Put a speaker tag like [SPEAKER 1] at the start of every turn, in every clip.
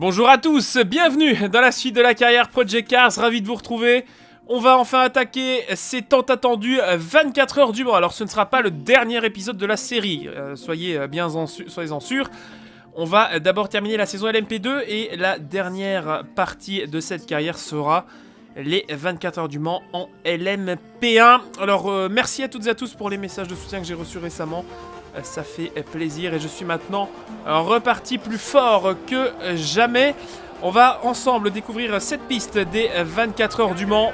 [SPEAKER 1] Bonjour à tous, bienvenue dans la suite de la carrière Project Cars, ravi de vous retrouver. On va enfin attaquer ces tant attendus 24 heures du Mans. Alors ce ne sera pas le dernier épisode de la série, soyez-en sûrs. On va d'abord terminer la saison LMP2 et la dernière partie de cette carrière sera les 24 heures du Mans en LMP1. Alors merci à toutes et à tous pour les messages de soutien que j'ai reçus récemment. Ça fait plaisir et je suis maintenant reparti plus fort que jamais. On va ensemble découvrir cette piste des 24 heures du Mans.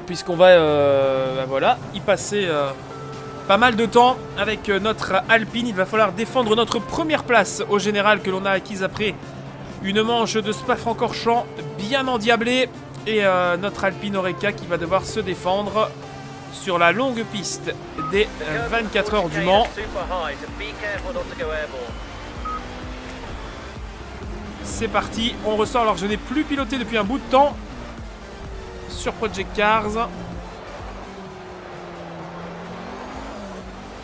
[SPEAKER 1] Puisqu'on va voilà, y passer pas mal de temps avec notre Alpine. Il va falloir défendre notre première place au général que l'on a acquise après une manche de Spa-Francorchamps bien endiablée. Et notre Alpine Oreca qui va devoir se défendre sur la longue piste des 24 heures du Mans. C'est parti, on ressort. Alors je n'ai plus piloté depuis un bout de temps sur Project Cars.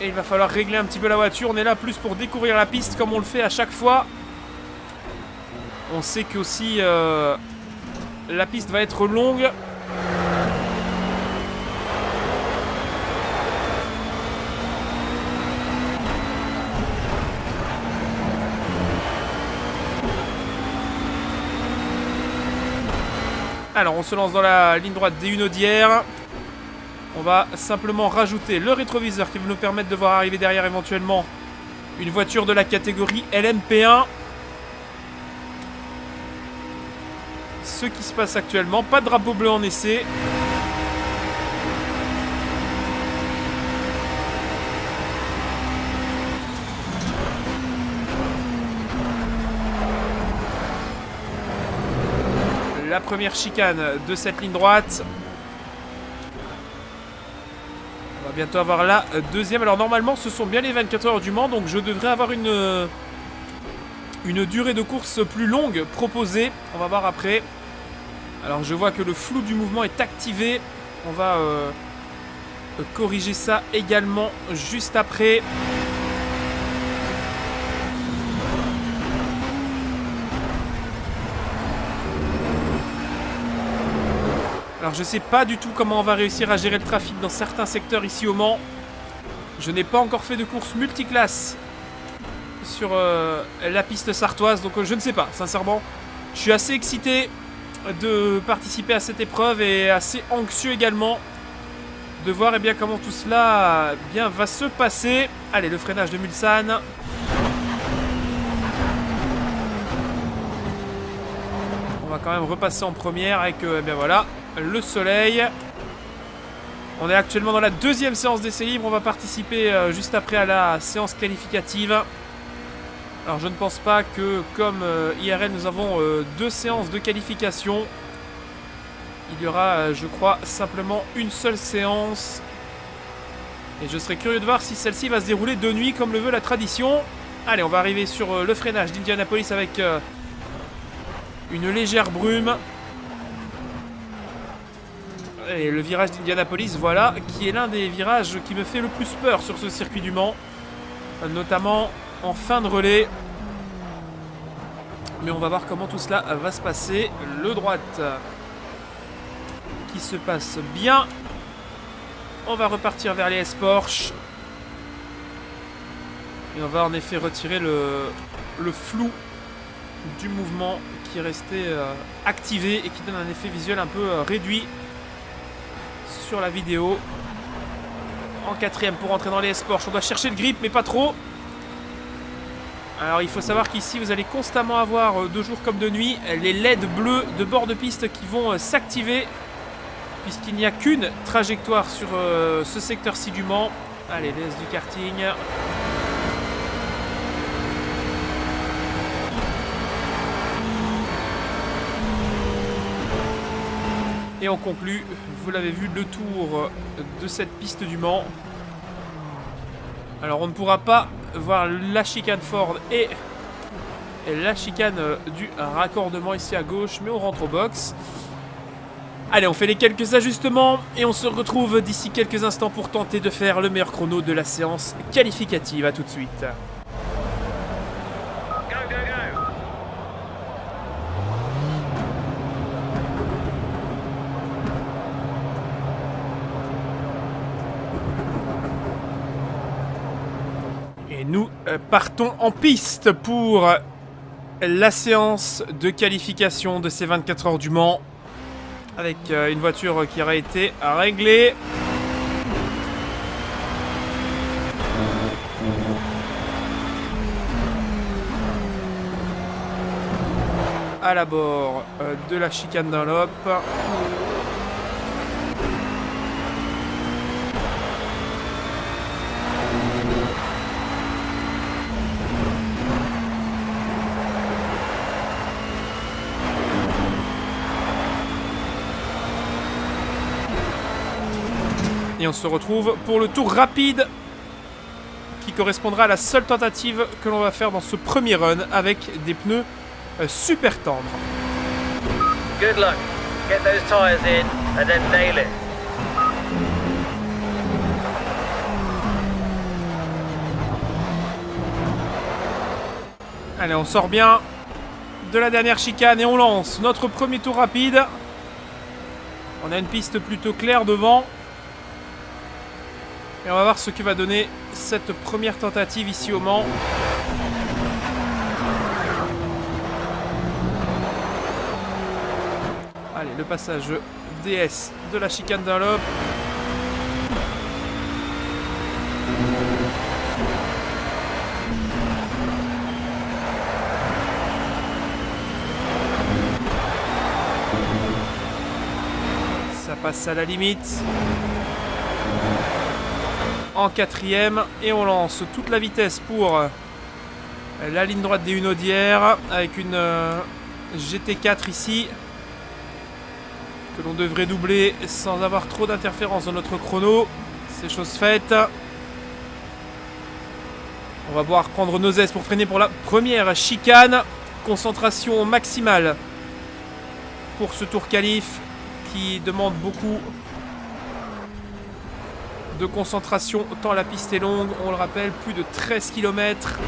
[SPEAKER 1] Et il va falloir régler un petit peu la voiture. On est là plus pour découvrir la piste comme on le fait à chaque fois. On sait qu'aussi la piste va être longue. Alors on se lance dans la ligne droite des Hunaudières. On va simplement rajouter le rétroviseur qui va nous permettre de voir arriver derrière éventuellement une voiture de la catégorie LMP1. Ce qui se passe actuellement, pas de drapeau bleu en essai. La première chicane de cette ligne droite. On va bientôt avoir la deuxième. Alors normalement ce sont bien les 24 heures du Mans, donc je devrais avoir une durée de course plus longue proposée. On va voir après. Alors je vois que le flou du mouvement est activé. On va corriger ça également juste après. Alors je sais pas du tout comment on va réussir à gérer le trafic dans certains secteurs ici au Mans. Je n'ai pas encore fait de course multiclasse sur la piste sartoise, donc je ne sais pas, sincèrement. Je suis assez excité de participer à cette épreuve et assez anxieux également de voir comment tout cela va se passer. Allez, le freinage de Mulsanne. On va quand même repasser en première avec voilà, le soleil. On est actuellement dans la deuxième séance d'essai libre. On va participer juste après à la séance qualificative. Alors je ne pense pas que comme IRL nous avons deux séances de qualification. Il y aura je crois simplement une seule séance. Et je serais curieux de voir si celle-ci va se dérouler de nuit comme le veut la tradition. Allez, on va arriver sur le freinage d'Indianapolis avec une légère brume. Et le virage d'Indianapolis, voilà, qui est l'un des virages qui me fait le plus peur sur ce circuit du Mans. Notamment en fin de relais. Mais on va voir comment tout cela va se passer. Le droite qui se passe bien. On va repartir vers les S-Porsche. Et on va en effet retirer le flou du mouvement qui est resté activé et qui donne un effet visuel un peu réduit sur la vidéo. En quatrième pour entrer dans les S-Porsche. On doit chercher le grip mais pas trop. Alors il faut savoir qu'ici vous allez constamment avoir de jour comme de nuit les LED bleus de bord de piste qui vont s'activer puisqu'il n'y a qu'une trajectoire sur ce secteur-ci du Mans. Allez, les S du karting. Et on conclut, vous l'avez vu, le tour de cette piste du Mans. Alors on ne pourra pas voir la chicane Ford et la chicane du raccordement ici à gauche, mais on rentre au box. Allez, on fait les quelques ajustements et on se retrouve d'ici quelques instants pour tenter de faire le meilleur chrono de la séance qualificative. A tout de suite. Et nous partons en piste pour la séance de qualification de ces 24 heures du Mans. Avec une voiture qui aura été réglée. À l'abord de la chicane Dunlop. Et on se retrouve pour le tour rapide qui correspondra à la seule tentative que l'on va faire dans ce premier run avec des pneus super tendres.
[SPEAKER 2] Good luck. Get those tires in and then nail it.
[SPEAKER 1] Allez, on sort bien de la dernière chicane et on lance notre premier tour rapide. On a une piste plutôt claire devant. Et on va voir ce que va donner cette première tentative ici au Mans. Allez, le passage DS de la chicane Dunlop. Ça passe à la limite. En quatrième et on lance toute la vitesse pour la ligne droite des Hunaudières avec une GT4 ici que l'on devrait doubler sans avoir trop d'interférences dans notre chrono. C'est chose faite. On va pouvoir prendre nos aises pour freiner pour la première chicane. Concentration maximale pour ce tour qualif qui demande beaucoup de concentration, tant la piste est longue, on le rappelle, plus de 13 km.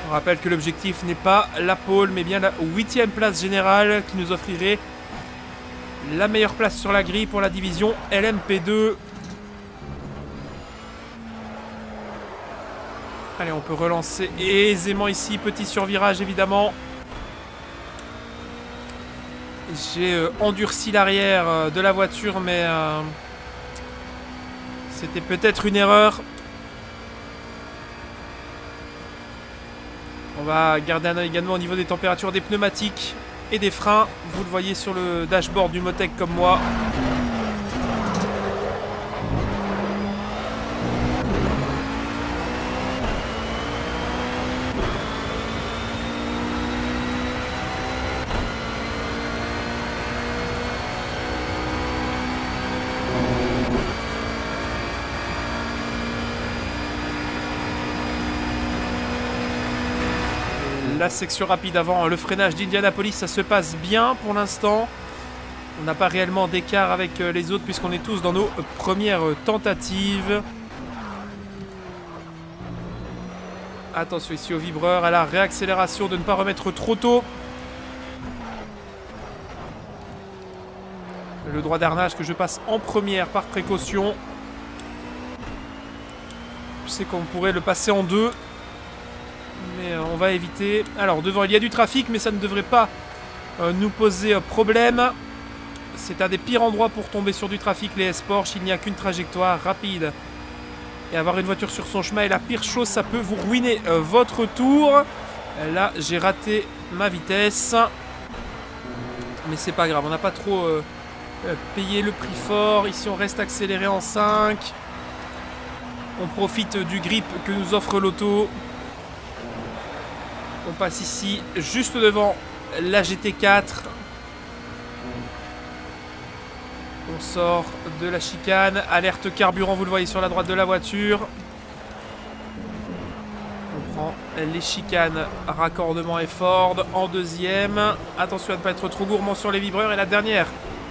[SPEAKER 1] On rappelle que l'objectif n'est pas la pole, mais bien la 8e place générale qui nous offrirait la meilleure place sur la grille pour la division LMP2. Allez, on peut relancer aisément ici. Petit survirage, évidemment. J'ai endurci l'arrière de la voiture, mais c'était peut-être une erreur. On va garder un œil également au niveau des températures des pneumatiques et des freins. Vous le voyez sur le dashboard du Motec comme moi. La section rapide avant le freinage d'Indianapolis, ça se passe bien pour l'instant. On n'a pas réellement d'écart avec les autres puisqu'on est tous dans nos premières tentatives. Attention ici au vibreur, à la réaccélération de ne pas remettre trop tôt. Le droit d'arnage que je passe en première par précaution. Je sais qu'on pourrait le passer en deux. Mais on va éviter. Alors devant il y a du trafic, mais ça ne devrait pas nous poser problème. C'est un des pires endroits pour tomber sur du trafic, les S-Porsche. Il n'y a qu'une trajectoire rapide. Et avoir une voiture sur son chemin est la pire chose. Ça peut vous ruiner votre tour. Là j'ai raté ma vitesse. Mais c'est pas grave, on n'a pas trop payé le prix fort. Ici on reste accéléré en 5. On profite du grip que nous offre l'auto. On passe ici, juste devant la GT4. On sort de la chicane. Alerte carburant, vous le voyez sur la droite de la voiture. On prend les chicanes. Raccordement et Ford en deuxième. Attention à ne pas être trop gourmand sur les vibreurs. Et la dernière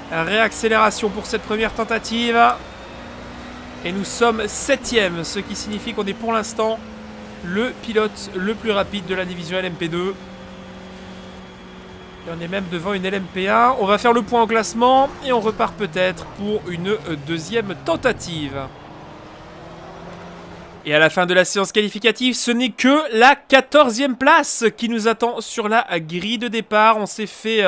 [SPEAKER 1] réaccélération pour cette première tentative. Et nous sommes 7ème, ce qui signifie qu'on est pour l'instant le pilote le plus rapide de la division LMP2. Et on est même devant une LMP1. On va faire le point au classement et on repart peut-être pour une deuxième tentative. Et à la fin de la séance qualificative, ce n'est que la 14e place qui nous attend sur la grille de départ. On s'est fait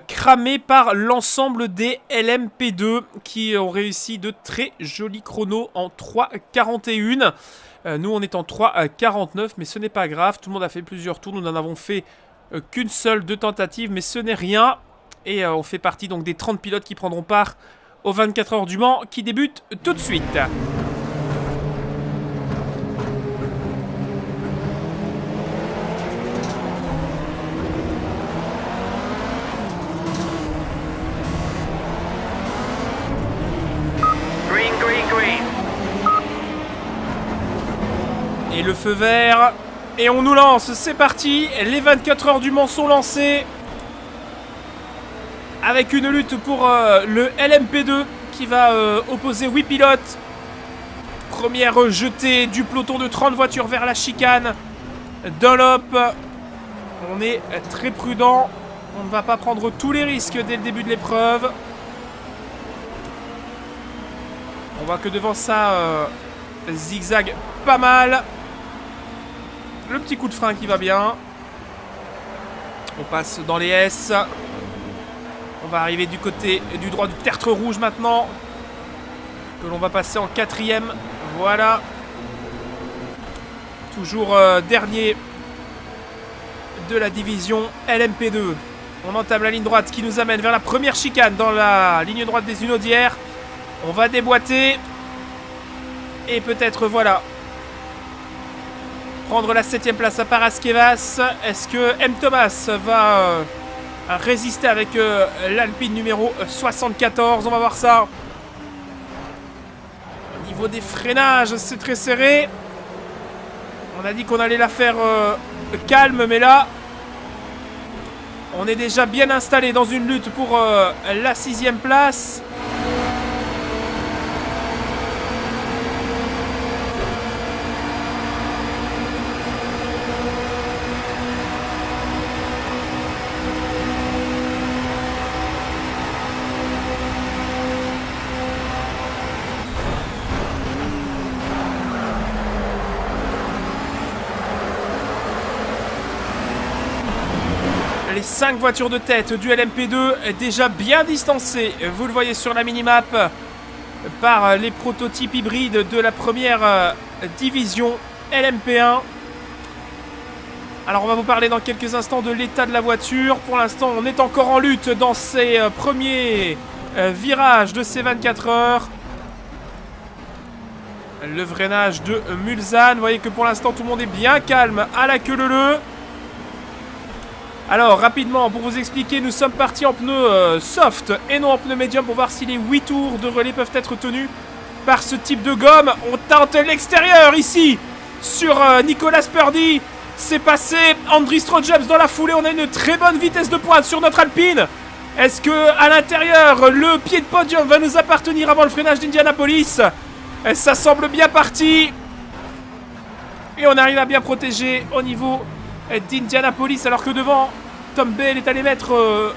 [SPEAKER 1] cramer par l'ensemble des LMP2 qui ont réussi de très jolis chronos en 3,41. Nous, on est en 3,49, mais ce n'est pas grave. Tout le monde a fait plusieurs tours. Nous n'en avons fait qu'une seule de tentative, mais ce n'est rien. Et on fait partie donc des 30 pilotes qui prendront part aux 24 heures du Mans qui débutent tout de suite.
[SPEAKER 2] Green, green, green.
[SPEAKER 1] Et le feu vert. Et on nous lance, c'est parti. Les 24 heures du Mans sont lancées. Avec une lutte pour le LMP2 qui va opposer 8 pilotes. Première jetée du peloton de 30 voitures vers la chicane. Dunlop. On est très prudent. On ne va pas prendre tous les risques dès le début de l'épreuve. On voit que devant ça, zigzag pas mal. Le petit coup de frein qui va bien. On passe dans les S. On va arriver du côté du droit du tertre rouge maintenant. Que l'on va passer en 4ème. Voilà. Toujours dernier de la division LMP2. On entame la ligne droite qui nous amène vers la première chicane dans la ligne droite des Unaudières. On va déboîter. Et peut-être, voilà, prendre la 7ème place à Paraskevas. Est-ce que M. Thomas va résister avec l'Alpine numéro 74? On va voir ça. Au niveau des freinages, c'est très serré. On a dit qu'on allait la faire calme, mais là, on est déjà bien installé dans une lutte pour la 6ème place. Les 5 voitures de tête du LMP2 déjà bien distancées, vous le voyez sur la minimap, par les prototypes hybrides de la première division LMP1. Alors on va vous parler dans quelques instants de l'état de la voiture. Pour l'instant on est encore en lutte dans ces premiers virages de ces 24 heures. Le freinage de Mulsanne, vous voyez que pour l'instant tout le monde est bien calme à la queue leu. Alors rapidement pour vous expliquer, nous sommes partis en pneus soft et non en pneus médium pour voir si les 8 tours de relais peuvent être tenus par ce type de gomme. On tente l'extérieur ici sur Nicolas Purdy. C'est passé Andris Strojaps dans la foulée. On a une très bonne vitesse de pointe sur notre Alpine. Est-ce que à l'intérieur le pied de podium va nous appartenir avant le freinage d'Indianapolis? Ça semble bien parti. Et on arrive à bien protéger au niveau d'Indianapolis, alors que devant, Tom Bale est allé mettre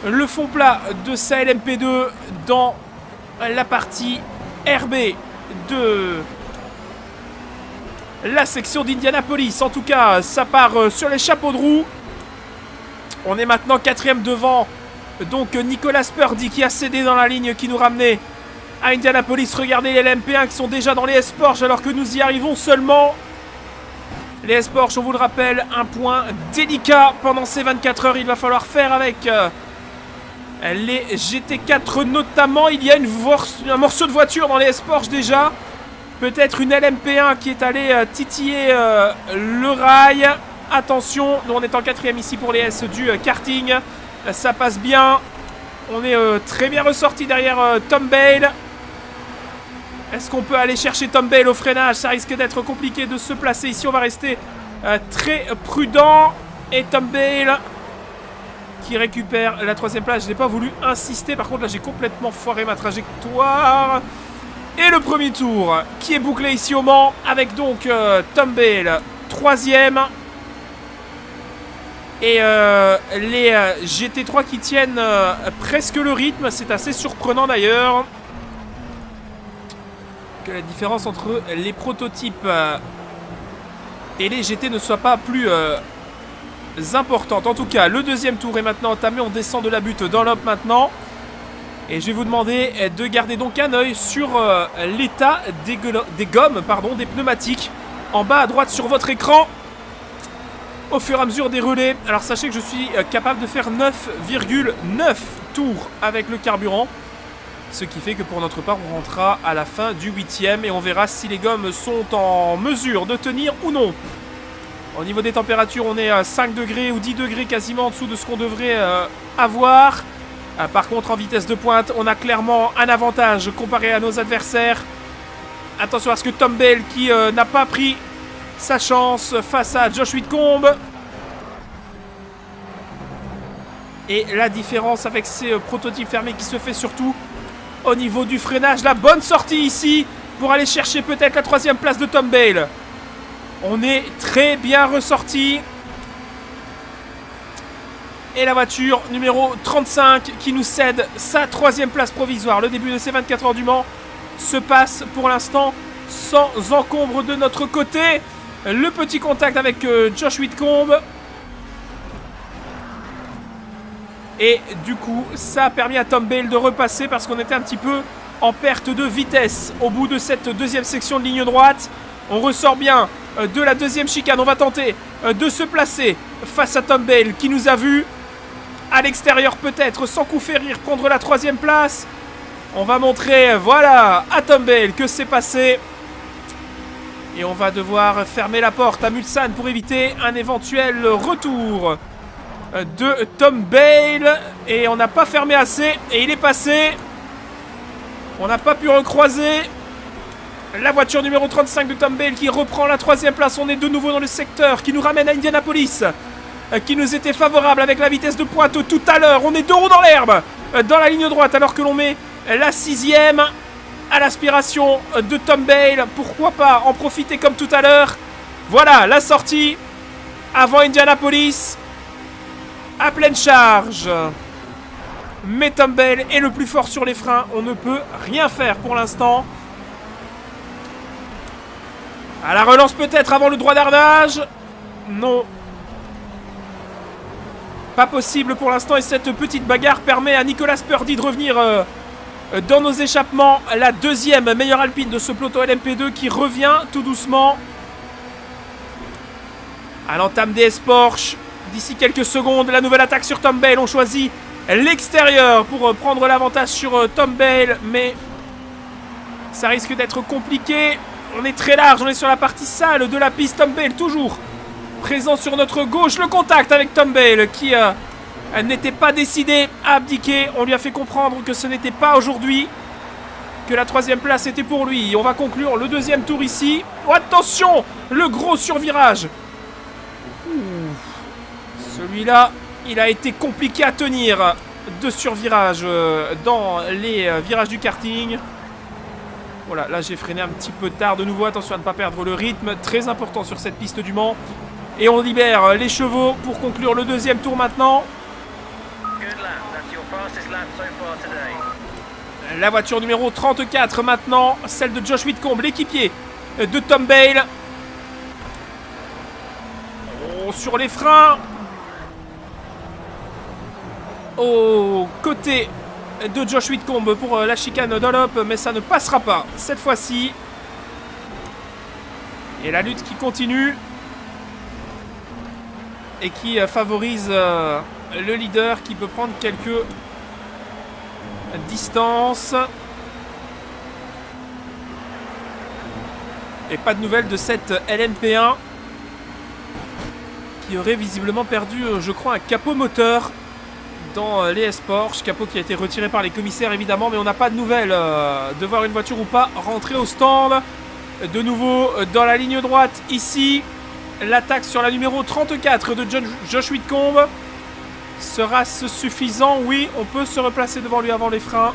[SPEAKER 1] le fond plat de sa LMP2 dans la partie RB de la section d'Indianapolis. En tout cas, ça part sur les chapeaux de roue. On est maintenant 4ème devant donc Nicolas Purdy qui a cédé dans la ligne qui nous ramenait à Indianapolis. Regardez les LMP1 qui sont déjà dans les S-Porsche alors que nous y arrivons seulement. Les S-Porsche, on vous le rappelle, un point délicat pendant ces 24 heures. Il va falloir faire avec les GT4 notamment. Il y a un morceau de voiture dans les S-Porsche déjà. Peut-être une LMP1 qui est allée titiller le rail. Attention, nous on est en 4ème ici pour les S du karting. Ça passe bien. On est très bien ressorti derrière Tom Bale. Est-ce qu'on peut aller chercher Tom Bale au freinage? Ça risque d'être compliqué de se placer ici. On va rester très prudent. Et Tom Bale qui récupère la 3ème place. Je n'ai pas voulu insister. Par contre, là, j'ai complètement foiré ma trajectoire. Et le premier tour qui est bouclé ici au Mans avec donc Tom Bale 3ème. Et les GT3 qui tiennent presque le rythme. C'est assez surprenant d'ailleurs que la différence entre les prototypes et les GT ne soit pas plus importante. En tout cas, le deuxième tour est maintenant entamé. On descend de la butte dans l'op maintenant. Et je vais vous demander de garder donc un œil sur l'état des gommes, des pneumatiques, en bas à droite sur votre écran, au fur et à mesure des relais. Alors sachez que je suis capable de faire 9,9 tours avec le carburant, ce qui fait que pour notre part, on rentrera à la fin du 8ème et on verra si les gommes sont en mesure de tenir ou non. Au niveau des températures, on est à 5 degrés ou 10 degrés quasiment en dessous de ce qu'on devrait avoir. Par contre, en vitesse de pointe, on a clairement un avantage comparé à nos adversaires. Attention à ce que Tom Bale, qui n'a pas pris sa chance face à Josh Whitcomb. Et la différence avec ces prototypes fermés qui se fait surtout au niveau du freinage. La bonne sortie ici pour aller chercher peut-être la 3ème place de Tom Bale. On est très bien ressorti. Et la voiture numéro 35 qui nous cède sa 3ème place provisoire. Le début de ces 24 heures du Mans se passe pour l'instant sans encombre de notre côté. Le petit contact avec Josh Whitcomb. Et du coup, ça a permis à Tom Bale de repasser parce qu'on était un petit peu en perte de vitesse au bout de cette deuxième section de ligne droite. On ressort bien de la deuxième chicane. On va tenter de se placer face à Tom Bale qui nous a vus. À l'extérieur peut-être, sans coup férir, prendre la 3ème place. On va montrer, voilà, à Tom Bale que c'est passé. Et on va devoir fermer la porte à Mulsanne pour éviter un éventuel retour de Tom Bale. Et on n'a pas fermé assez et il est passé. On n'a pas pu recroiser la voiture numéro 35 de Tom Bale qui reprend la 3ème place. On est de nouveau dans le secteur qui nous ramène à Indianapolis, qui nous était favorable avec la vitesse de pointe tout à l'heure. On est 2 roues dans l'herbe dans la ligne droite alors que l'on met la 6ème à l'aspiration de Tom Bale. Pourquoi pas en profiter comme tout à l'heure. Voilà la sortie avant Indianapolis à pleine charge. Mais Tom Bale est le plus fort sur les freins. On ne peut rien faire pour l'instant. À la relance peut-être avant le droit d'ardage. Non. Pas possible pour l'instant et cette petite bagarre permet à Nicolas Purdy de revenir dans nos échappements. La 2ème meilleure alpine de ce peloton LMP2 qui revient tout doucement à l'entame des S-Porsche. D'ici quelques secondes, la nouvelle attaque sur Tom Bale. On choisit l'extérieur pour prendre l'avantage sur Tom Bale, mais ça risque d'être compliqué. On est très large, on est sur la partie sale de la piste. Tom Bale toujours présent sur notre gauche. Le contact avec Tom Bale qui n'était pas décidé à abdiquer. On lui a fait comprendre que ce n'était pas aujourd'hui, que la 3ème place était pour lui. On va conclure le 2e tour ici. Oh, attention, le gros survirage. Celui-là, il a été compliqué à tenir de survirage dans les virages du karting. Voilà, là j'ai freiné un petit peu tard de nouveau. Attention à ne pas perdre le rythme. Très important sur cette piste du Mans. Et on libère les chevaux pour conclure le 2e tour maintenant. La voiture numéro 34 maintenant, celle de Josh Whitcomb, l'équipier de Tom Bale. Oh, sur les freins. Au côté de Josh Whitcomb pour la chicane d'Olop, mais ça ne passera pas cette fois-ci. Et la lutte qui continue et qui favorise le leader qui peut prendre quelques distances. Et pas de nouvelles de cette LMP1 qui aurait visiblement perdu, je crois, un capot moteur dans les S-Porsche. Capot qui a été retiré par les commissaires évidemment, mais on n'a pas de nouvelles de voir une voiture ou pas rentrer au stand. De nouveau dans la ligne droite ici. L'attaque sur la numéro 34 de Josh Whitcomb. Sera-ce suffisant? Oui, on peut se replacer devant lui avant les freins.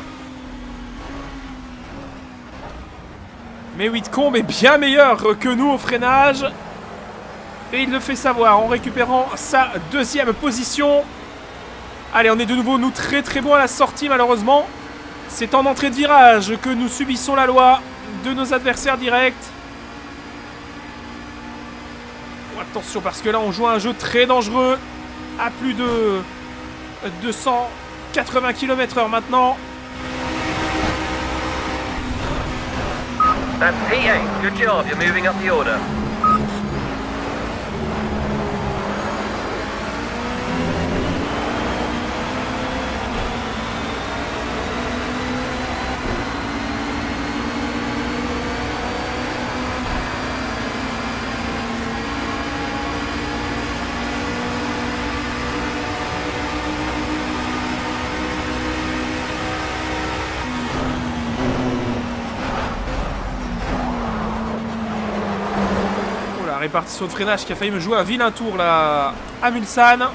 [SPEAKER 1] Mais Whitcomb est bien meilleur que nous au freinage. Et il le fait savoir en récupérant sa deuxième position. Allez, on est de nouveau, nous, très très bons à la sortie, malheureusement. C'est en entrée de virage que nous subissons la loi de nos adversaires directs. Oh, attention, parce que là, on joue à un jeu très dangereux. À plus de 280 km/h maintenant.
[SPEAKER 2] That's P8. Good job. You're moving up the order.
[SPEAKER 1] Répartition de freinage qui a failli me jouer un vilain tour là à Mulsanne.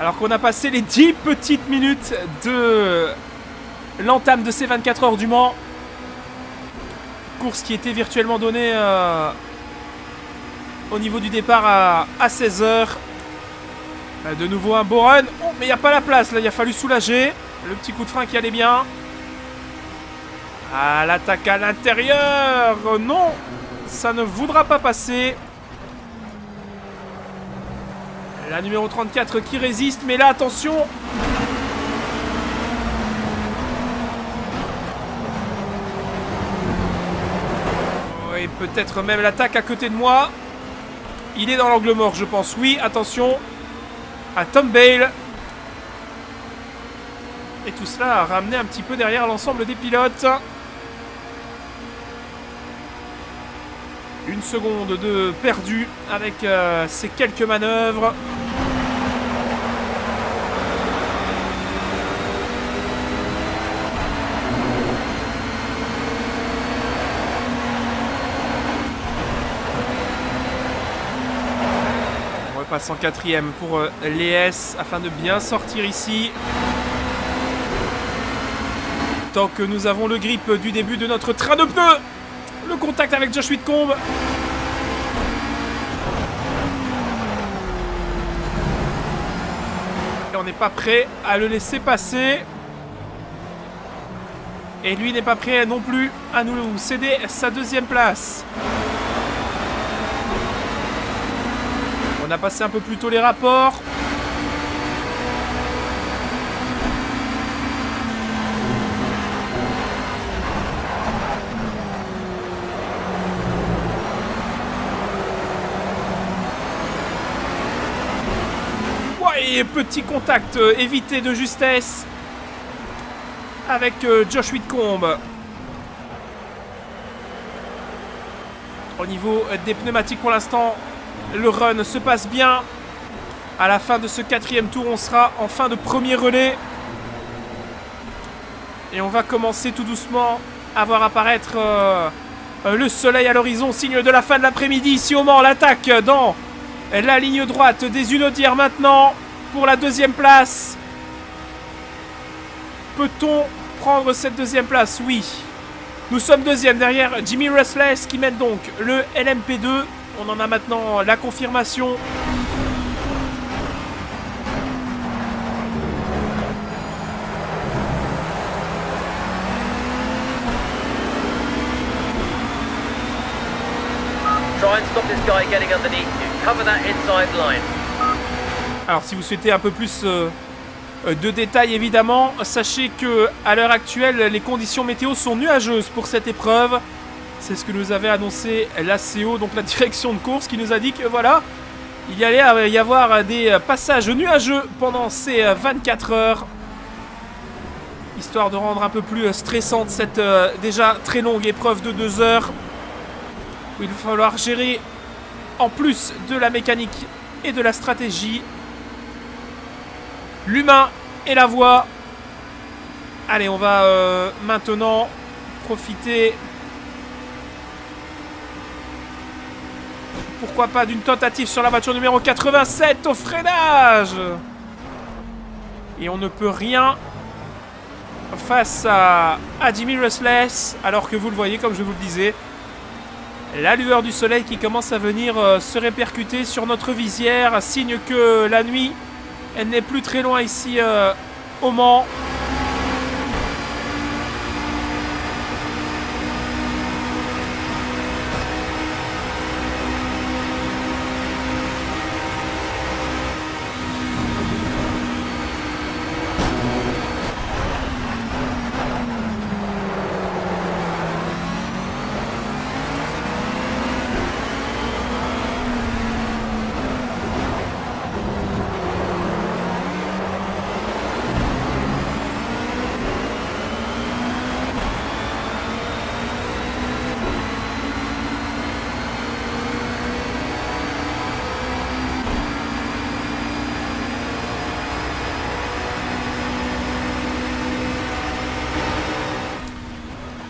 [SPEAKER 1] Alors qu'on a passé les 10 petites minutes de l'entame de ces 24 heures du Mans. Course qui était virtuellement donnée au niveau du départ à 16h. De nouveau un beau run. Oh, mais il n'y a pas la place là, il a fallu soulager. Le petit coup de frein qui allait bien. Ah, l'attaque à l'intérieur. Non, ça ne voudra pas passer. La numéro 34 qui résiste, mais là, attention. Et peut-être même l'attaque à côté de moi. Il est dans l'angle mort, je pense. Oui, attention à Tom Bale. Et tout cela a ramené un petit peu derrière l'ensemble des pilotes. Une seconde de perdu avec ces quelques manœuvres. On repasse en quatrième pour l'ES afin de bien sortir ici. Tant que nous avons le grip du début de notre train de pneus. Le contact avec Josh Whitcomb. Et on n'est pas prêt à le laisser passer. Et lui n'est pas prêt non plus à nous céder sa deuxième place. On a passé un peu plus tôt les rapports. Et petit contact évité de justesse avec Josh Whitcomb. Au niveau des pneumatiques pour l'instant, le run se passe bien. À la fin de ce quatrième tour, on sera en fin de premier relais. Et on va commencer tout doucement à voir apparaître le soleil à l'horizon, signe de la fin de l'après-midi ici au Mans. L'attaque dans la ligne droite des Unaudières maintenant. Pour la deuxième place. Peut-on prendre cette deuxième place? Oui. Nous sommes deuxième derrière Jimmy Restless qui mène donc le LMP2. On en a maintenant la confirmation.
[SPEAKER 2] Try and stop this guy getting underneath you. Cover that inside line.
[SPEAKER 1] Alors si vous souhaitez un peu plus de détails évidemment, sachez que à l'heure actuelle les conditions météo sont nuageuses pour cette épreuve. C'est ce que nous avait annoncé l'ACO, donc la direction de course, qui nous a dit que voilà, il y allait y avoir des passages nuageux pendant ces 24 heures. Histoire de rendre un peu plus stressante cette déjà très longue épreuve de 2 heures. Où il va falloir gérer en plus de la mécanique et de la stratégie. L'humain et la voix. Allez, on va maintenant profiter. Pourquoi pas d'une tentative sur la voiture numéro 87 au freinage. Et on ne peut rien face à Jimmy Restless, alors que vous le voyez, comme je vous le disais, la lueur du soleil qui commence à venir se répercuter sur notre visière, signe que la nuit, elle n'est plus très loin ici au Mans.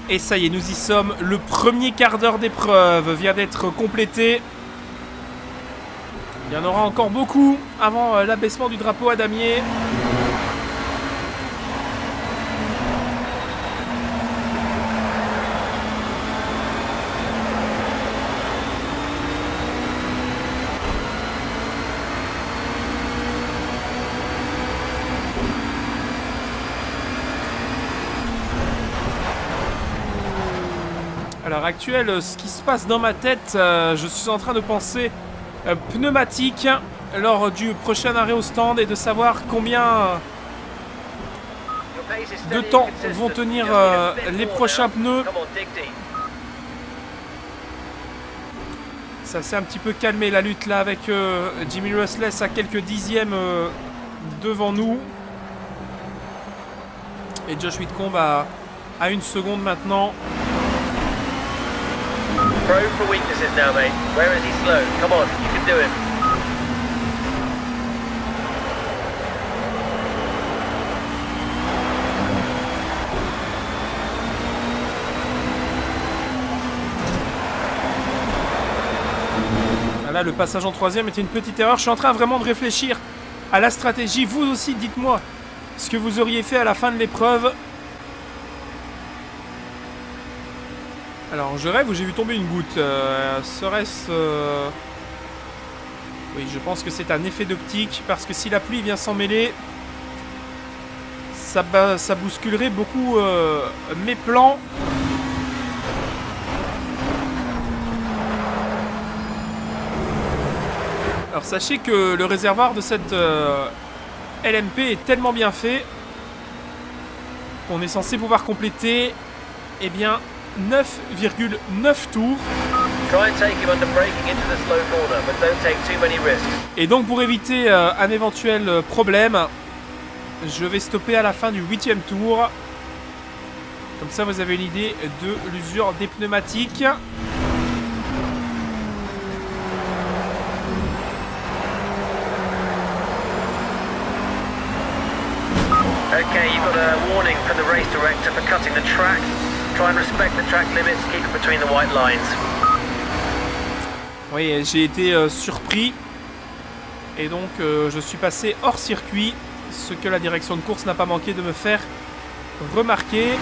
[SPEAKER 1] Et ça y est, nous y sommes. Le premier quart d'heure d'épreuve vient d'être complété. Il y en aura encore beaucoup avant l'abaissement du drapeau à damier. À l'heure actuelle, ce qui se passe dans ma tête, je suis en train de penser pneumatique lors du prochain arrêt au stand et de savoir combien de temps vont tenir les prochains pneus. Ça s'est un petit peu calmé la lutte là avec Jimmy Restless à quelques dixièmes devant nous. Et Josh Whitcomb à 1 seconde maintenant.
[SPEAKER 2] Prone for weaknesses now, mate. Where is he slow? Come on, you can do him.
[SPEAKER 1] Là, le passage en troisième était une petite erreur. Je suis en train vraiment de réfléchir à la stratégie. Vous aussi, dites-moi ce que vous auriez fait à la fin de l'épreuve. Alors, je rêve ou j'ai vu tomber une goutte. Serait-ce... Oui, je pense que c'est un effet d'optique, parce que si la pluie vient s'en mêler, ça bousculerait beaucoup mes plans. Alors, sachez que le réservoir de cette LMP est tellement bien fait qu'on est censé pouvoir compléter, eh bien, 9,9 tours. Et donc pour éviter un éventuel problème, je vais stopper à la fin du 8e tour. Comme ça vous avez une idée de l'usure des pneumatiques.
[SPEAKER 2] Okay, you've got a warning from the race director for cutting the track. Try and respect the track limits, keep it between the white lines.
[SPEAKER 1] Oui, j'ai été surpris. Et donc, je suis passé hors circuit. Ce que la direction de course n'a pas manqué de me faire remarquer.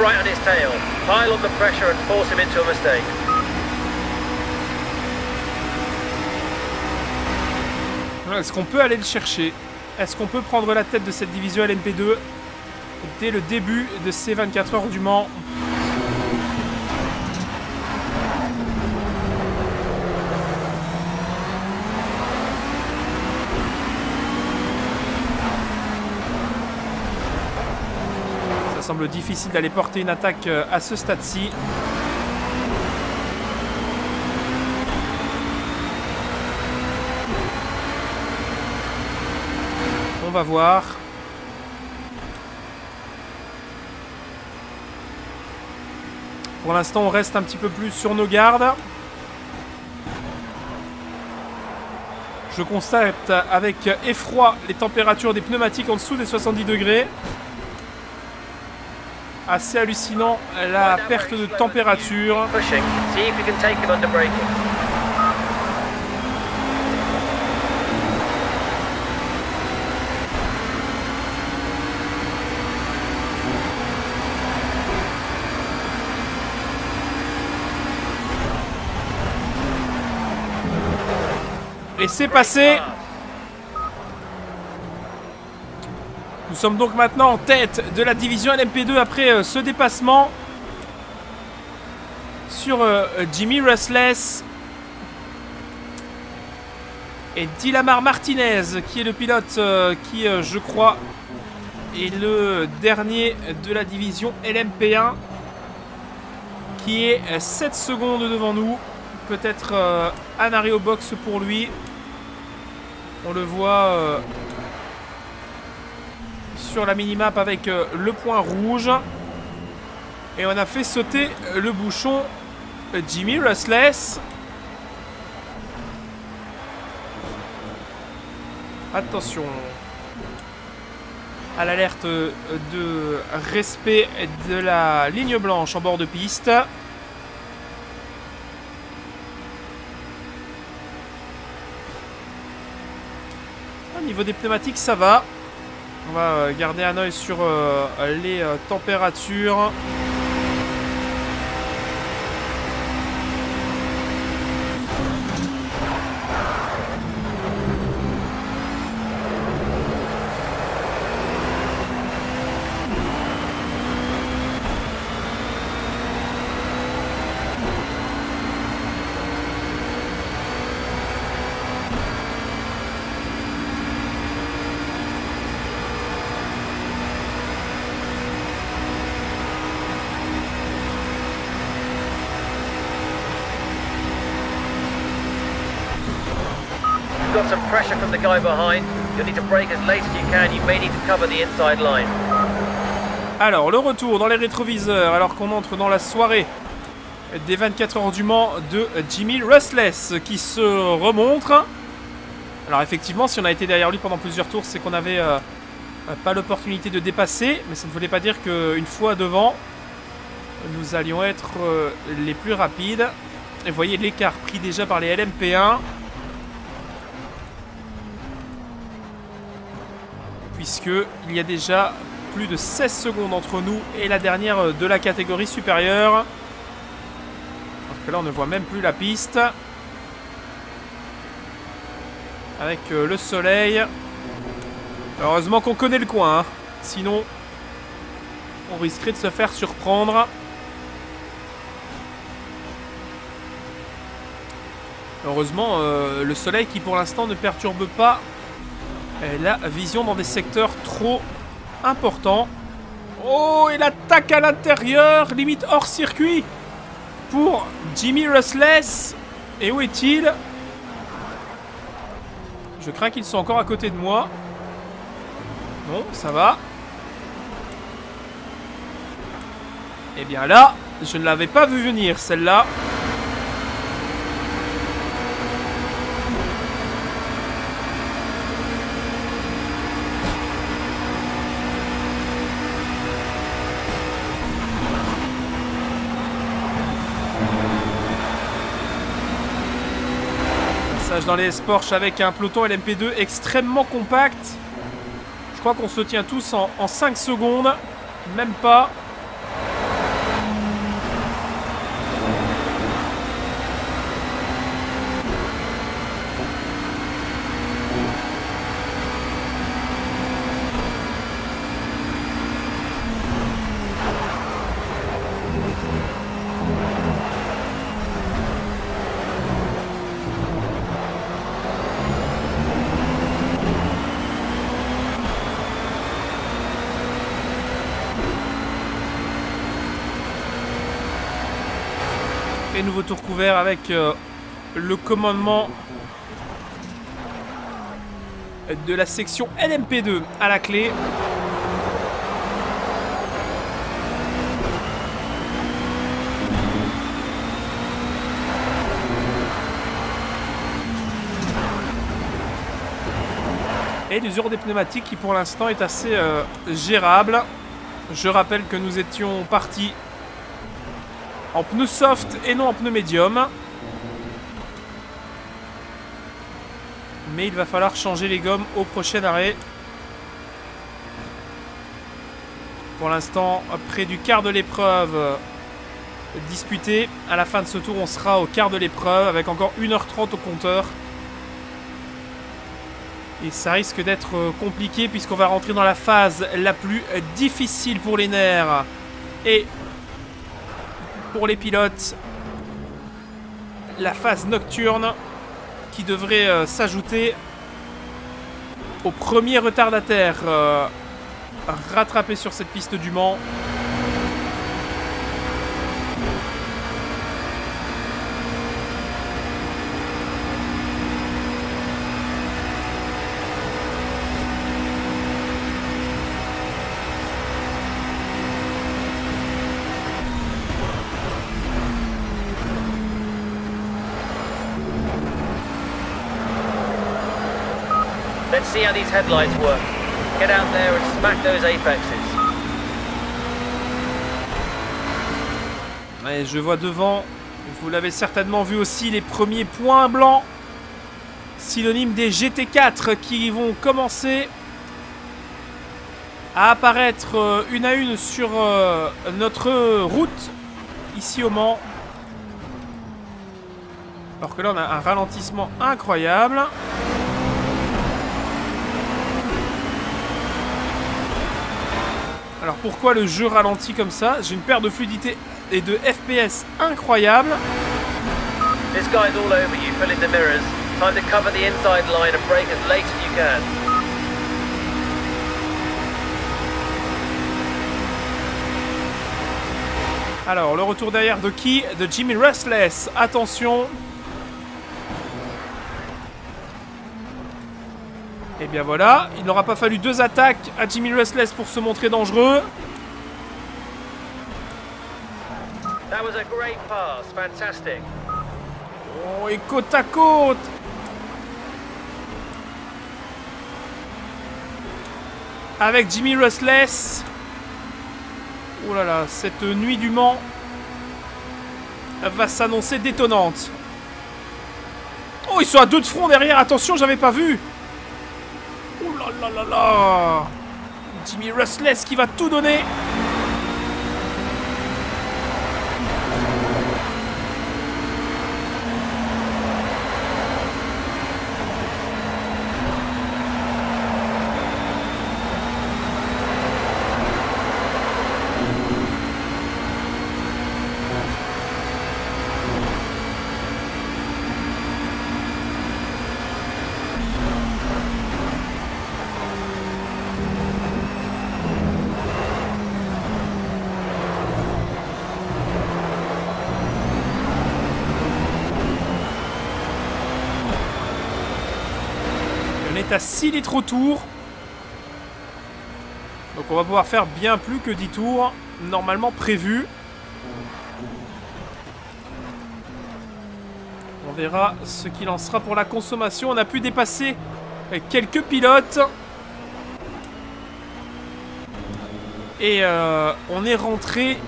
[SPEAKER 2] Right on his tail. Pile on the pressure and force him into a mistake.
[SPEAKER 1] Est-ce qu'on peut aller le chercher? Est-ce qu'on peut prendre la tête de cette division LMP2 dès le début de ces 24 heures du Mans? Ça semble difficile d'aller porter une attaque à ce stade-ci. On va voir. Pour l'instant, on reste un petit peu plus sur nos gardes. Je constate avec effroi les températures des pneumatiques en dessous des 70 degrés. Assez hallucinant la perte de température.
[SPEAKER 2] Pushing. See if you can take him under braking.
[SPEAKER 1] Et c'est passé. Nous sommes donc maintenant en tête de la division LMP2 après ce dépassement sur Jimmy Russless et Dilamar Martinez qui est le pilote qui, je crois, est le dernier de la division LMP1 qui est 7 secondes devant nous. Peut-être un arrêt au box pour lui. On le voit sur la minimap avec le point rouge. Et on a fait sauter le bouchon Jimmy Russless. Attention à l'alerte de respect de la ligne blanche en bord de piste. Au niveau des pneumatiques, ça va. On va garder un œil sur les températures.
[SPEAKER 2] Got some pressure from the guy behind. You'll need to brake as late as you can. You may need to cover the inside line.
[SPEAKER 1] Alors, le retour dans les rétroviseurs alors qu'on entre dans la soirée des 24 heures du Mans de Jimmy Russless qui se remontre. Alors effectivement, si on a été derrière lui pendant plusieurs tours, c'est qu'on n'avait pas l'opportunité de dépasser. Mais ça ne voulait pas dire qu'une fois devant, nous allions être les plus rapides. Et vous voyez l'écart pris déjà par les LMP1. Puisqu'il y a déjà plus de 16 secondes entre nous et la dernière de la catégorie supérieure. Alors que là, on ne voit même plus la piste. Avec le soleil. Heureusement qu'on connaît le coin. Hein. Sinon, on risquerait de se faire surprendre. Heureusement, le soleil qui pour l'instant ne perturbe pas la vision dans des secteurs trop importants. Oh, et l'attaque à l'intérieur, limite hors circuit pour Jimmy Russless. Et où est-il? Je crains qu'ils soient encore à côté de moi. Non, ça va. Et bien là, je ne l'avais pas vu venir, celle-là. Dans les S-Porsche avec un peloton LMP2 extrêmement compact. Je crois qu'on se tient tous en 5 secondes. Même pas. Et nouveau tour couvert avec le commandement de la section LMP2 à la clé. Et l'usure des pneumatiques qui pour l'instant est assez gérable. Je rappelle que nous étions partis en pneus soft et non en pneus médium. Mais il va falloir changer les gommes au prochain arrêt. Pour l'instant, près du quart de l'épreuve disputée. À la fin de ce tour, on sera au quart de l'épreuve avec encore 1h30 au compteur. Et ça risque d'être compliqué puisqu'on va rentrer dans la phase la plus difficile pour les nerfs et pour les pilotes. La phase nocturne qui devrait s'ajouter au premier retardataire rattrapé sur cette piste du Mans.
[SPEAKER 2] Let's see how these headlights work. Get out there and smack those apexes.
[SPEAKER 1] Et je vois devant, vous l'avez certainement vu aussi, les premiers points blancs, synonymes des GT4 qui vont commencer à apparaître une à une sur notre route ici au Mans. Alors que là on a un ralentissement incroyable. Alors pourquoi le jeu ralentit comme ça? J'ai une perte de fluidité et de FPS incroyable.
[SPEAKER 2] This guy's all over you, filling the mirrors. Time to cover the inside line and brake as late as you can.
[SPEAKER 1] Alors le retour derrière de qui? De Jimmy Restless. Attention. Et bien voilà, il n'aura pas fallu 2 attaques à Jimmy Restless pour se montrer dangereux.
[SPEAKER 2] That was a great pass, fantastic.
[SPEAKER 1] Oh, et côte à côte. Avec Jimmy Restless. Oh là là, cette nuit du Mans va s'annoncer détonnante. Oh, ils sont à 2 de front derrière, attention, j'avais pas vu. Oh là là là là. Jimmy Restless qui va tout donner. On est à 6 litres au tour. Donc on va pouvoir faire bien plus que 10 tours normalement prévus. On verra ce qu'il en sera pour la consommation. On a pu dépasser quelques pilotes. Et on est rentré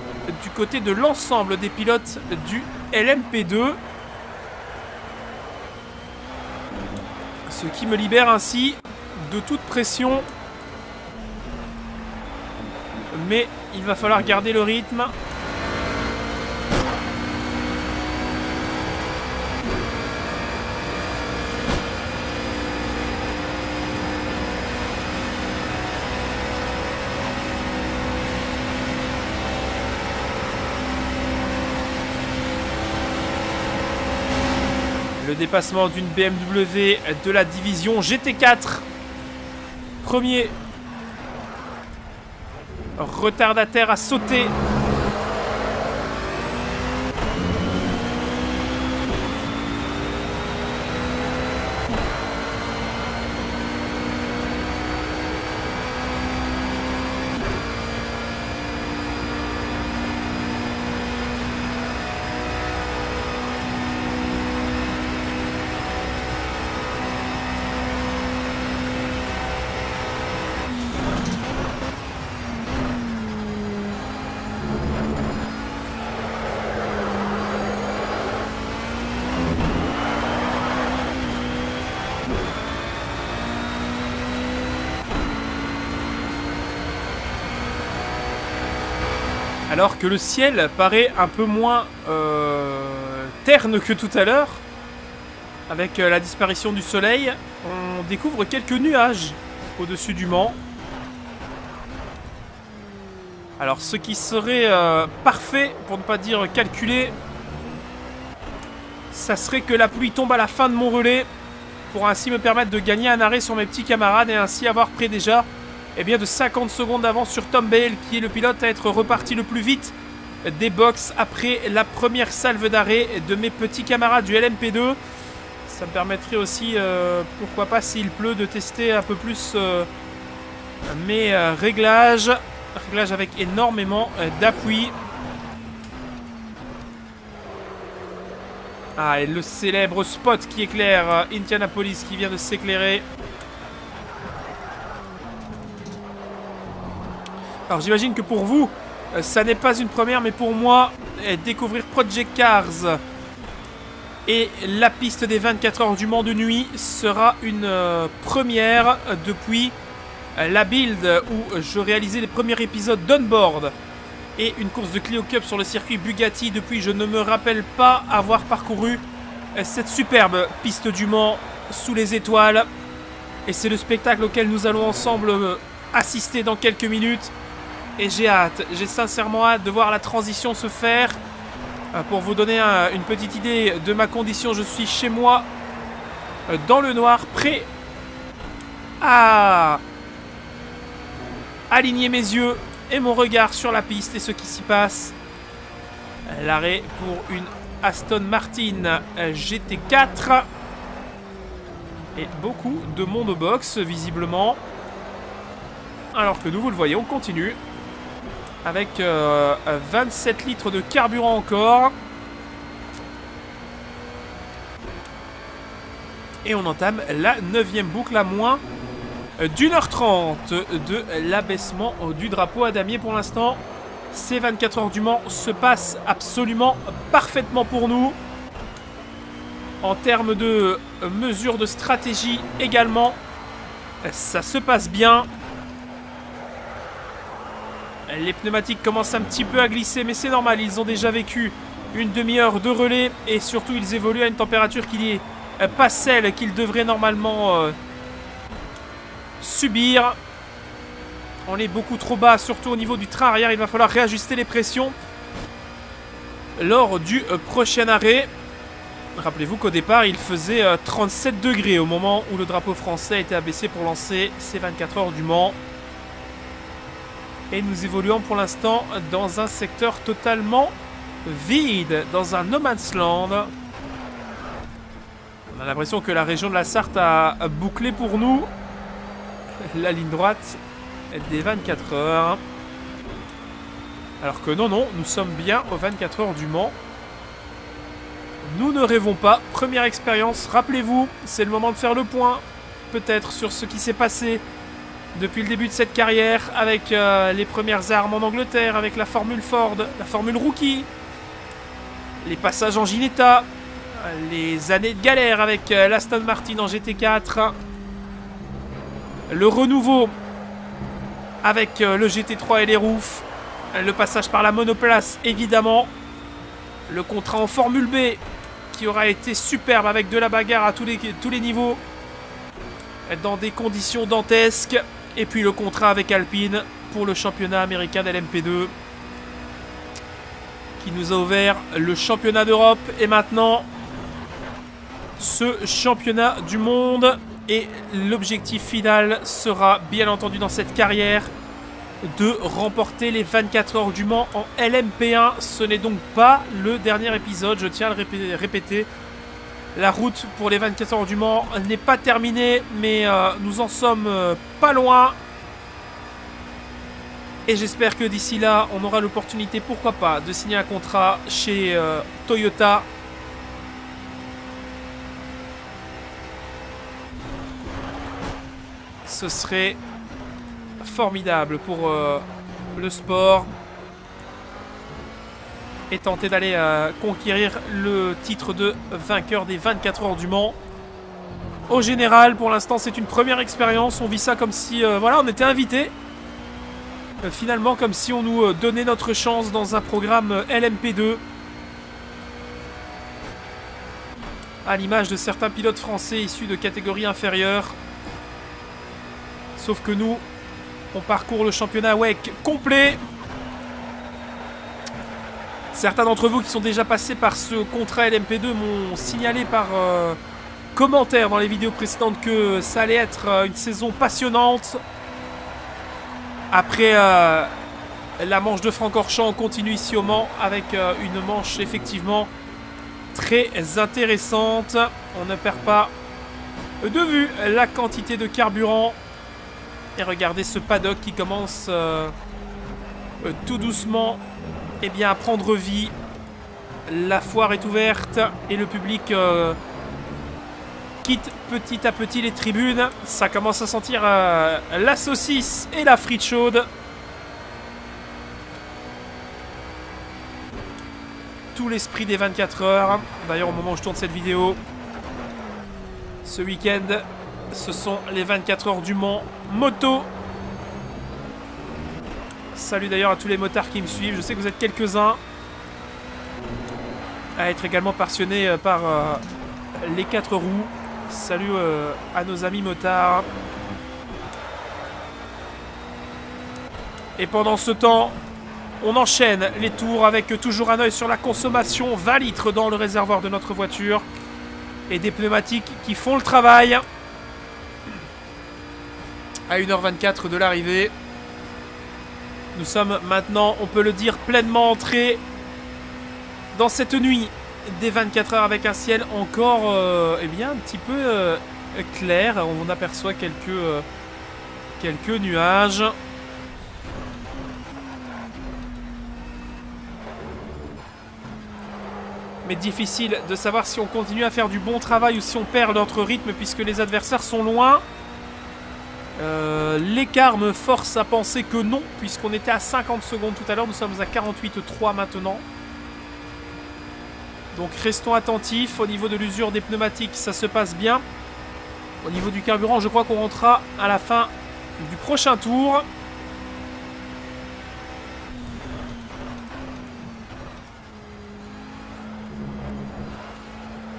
[SPEAKER 1] du côté de l'ensemble des pilotes du LMP2. Ce qui me libère ainsi de toute pression. Mais il va falloir garder le rythme. Le dépassement d'une BMW de la division GT4. Premier retardataire à sauter. Alors que le ciel paraît un peu moins terne que tout à l'heure. Avec la disparition du soleil, on découvre quelques nuages au-dessus du Mans. Alors ce qui serait parfait, pour ne pas dire calculé, ça serait que la pluie tombe à la fin de mon relais, pour ainsi me permettre de gagner un arrêt sur mes petits camarades et ainsi avoir pris déjà de 50 secondes d'avance sur Tom Bale, qui est le pilote à être reparti le plus vite des box après la première salve d'arrêt de mes petits camarades du LMP2. Ça me permettrait aussi, pourquoi pas s'il pleut, de tester un peu plus mes réglages. Réglages avec énormément d'appui. Ah, et le célèbre spot qui éclaire Indianapolis qui vient de s'éclairer. Alors j'imagine que pour vous, ça n'est pas une première, mais pour moi, découvrir Project Cars et la piste des 24 heures du Mans de nuit sera une première depuis la build où je réalisais les premiers épisodes d'Onboard et une course de Clio Cup sur le circuit Bugatti. Depuis, je ne me rappelle pas avoir parcouru cette superbe piste du Mans sous les étoiles. Et c'est le spectacle auquel nous allons ensemble assister dans quelques minutes. Et j'ai sincèrement hâte de voir la transition se faire. Pour vous donner une petite idée de ma condition, je suis chez moi, dans le noir, prêt à aligner mes yeux et mon regard sur la piste et ce qui s'y passe. L'arrêt pour une Aston Martin GT4. Et beaucoup de monde au box, visiblement. Alors que nous, vous le voyez, on continue. Avec 27 litres de carburant encore. Et on entame la 9e boucle à moins d'1h30 de l'abaissement du drapeau à damier. Pour l'instant, ces 24 heures du Mans se passent absolument parfaitement pour nous. En termes de mesures de stratégie également, ça se passe bien. Les pneumatiques commencent un petit peu à glisser, mais c'est normal, ils ont déjà vécu une demi-heure de relais et surtout ils évoluent à une température qui n'est pas celle qu'ils devraient normalement subir. On est beaucoup trop bas, surtout au niveau du train arrière. Il va falloir réajuster les pressions lors du prochain arrêt. Rappelez-vous qu'au départ, il faisait 37 degrés au moment où le drapeau français a été abaissé pour lancer ces 24 heures du Mans. Et nous évoluons pour l'instant dans un secteur totalement vide, dans un no man's land. On a l'impression que la région de la Sarthe a bouclé pour nous la ligne droite des 24 heures. Alors que non, nous sommes bien aux 24 heures du Mans. Nous ne rêvons pas. Première expérience, rappelez-vous, c'est le moment de faire le point, peut-être, sur ce qui s'est passé depuis le début de cette carrière, avec les premières armes en Angleterre, avec la Formule Ford, la Formule Rookie, les passages en Ginetta, les années de galère avec l'Aston Martin en GT4, le renouveau avec le GT3 et les roufs, le passage par la monoplace évidemment, le contrat en Formule B qui aura été superbe avec de la bagarre à tous les niveaux, dans des conditions dantesques. Et puis le contrat avec Alpine pour le championnat américain d'LMP2 qui nous a ouvert le championnat d'Europe et maintenant ce championnat du monde. Et l'objectif final sera bien entendu dans cette carrière de remporter les 24 heures du Mans en LMP1. Ce n'est donc pas le dernier épisode, je tiens à le répéter. La route pour les 24 heures du Mans n'est pas terminée, mais nous en sommes pas loin. Et j'espère que d'ici là, on aura l'opportunité, pourquoi pas, de signer un contrat chez Toyota. Ce serait formidable pour le sport. Et tenter d'aller conquérir le titre de vainqueur des 24 heures du Mans. Au général, pour l'instant, c'est une première expérience. On vit ça comme si voilà, on était invité. finalement, comme si on nous donnait notre chance dans un programme LMP2. À l'image de certains pilotes français issus de catégories inférieures. Sauf que nous, on parcourt le championnat WEC complet. Certains d'entre vous qui sont déjà passés par ce contrat LMP2 m'ont signalé par commentaire dans les vidéos précédentes que ça allait être une saison passionnante. Après la manche de Francorchamps, on continue ici au Mans avec une manche effectivement très intéressante. On ne perd pas de vue la quantité de carburant. Et regardez ce paddock qui commence tout doucement à prendre vie. La foire est ouverte et le public quitte petit à petit les tribunes. Ça commence à sentir la saucisse et la frite chaude. Tout l'esprit des 24 heures. D'ailleurs, au moment où je tourne cette vidéo, ce week-end, ce sont les 24 heures du Mans moto. Salut d'ailleurs à tous les motards qui me suivent. Je sais que vous êtes quelques-uns à être également passionnés par les 4 roues. Salut à nos amis motards. Et pendant ce temps, on enchaîne les tours avec toujours un œil sur la consommation. 20 litres dans le réservoir de notre voiture. Et des pneumatiques qui font le travail. À 1h24 de l'arrivée. Nous sommes maintenant, on peut le dire, pleinement entrés dans cette nuit des 24 heures avec un ciel encore un petit peu clair. On aperçoit quelques nuages. Mais difficile de savoir si on continue à faire du bon travail ou si on perd notre rythme puisque les adversaires sont loin. L'écart me force à penser que non, puisqu'on était à 50 secondes tout à l'heure, nous sommes à 48,3 maintenant. Donc restons attentifs. Au niveau de l'usure des pneumatiques, ça se passe bien. Au niveau du carburant, je crois qu'on rentrera à la fin du prochain tour.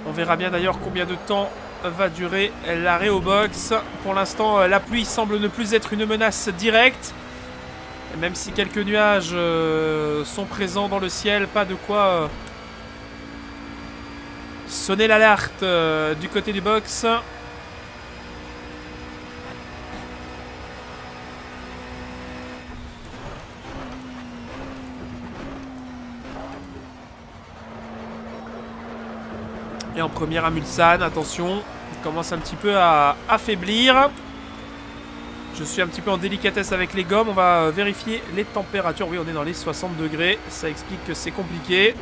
[SPEAKER 1] On verra bien d'ailleurs combien de temps va durer l'arrêt au box. Pour l'instant, la pluie semble ne plus être une menace directe. Et même si quelques nuages sont présents dans le ciel, pas de quoi sonner l'alerte du côté du box. Et en première à Mulsanne, attention, il commence un petit peu à affaiblir. Je suis un petit peu en délicatesse avec les gommes. On va vérifier les températures. Oui, on est dans les 60 degrés. Ça explique que c'est compliqué.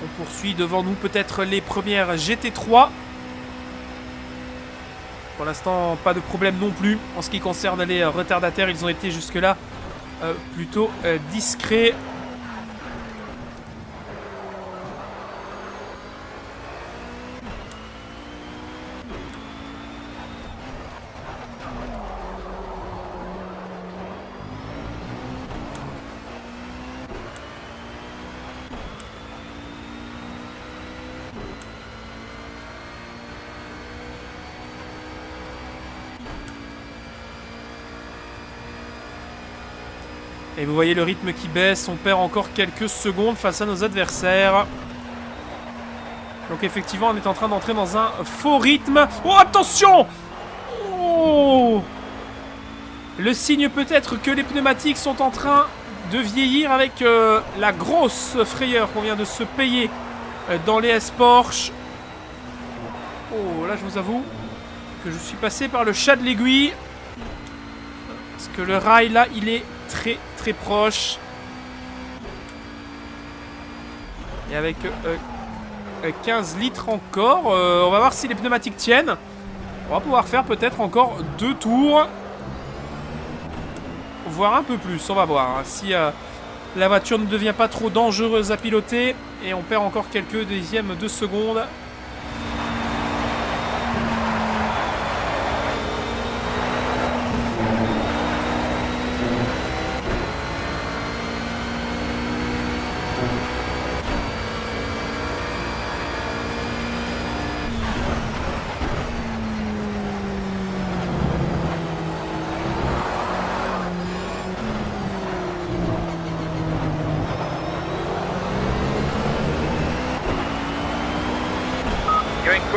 [SPEAKER 1] On poursuit devant nous peut-être les premières GT3. Pour l'instant, pas de problème non plus. En ce qui concerne les retardataires, ils ont été jusque-là plutôt discrets. Et vous voyez le rythme qui baisse, on perd encore quelques secondes face à nos adversaires. Donc effectivement, on est en train d'entrer dans un faux rythme. Oh, attention! Oh! Le signe peut-être que les pneumatiques sont en train de vieillir avec la grosse frayeur qu'on vient de se payer dans les S-Porsche. Oh, là je vous avoue que je suis passé par le chat de l'aiguille. Parce que le rail là, il est très très proche. Et avec 15 litres encore, on va voir si les pneumatiques tiennent. On va pouvoir faire peut-être encore 2 tours. Voire un peu plus, on va voir. Si la voiture ne devient pas trop dangereuse à piloter. Et on perd encore quelques dixièmes de seconde.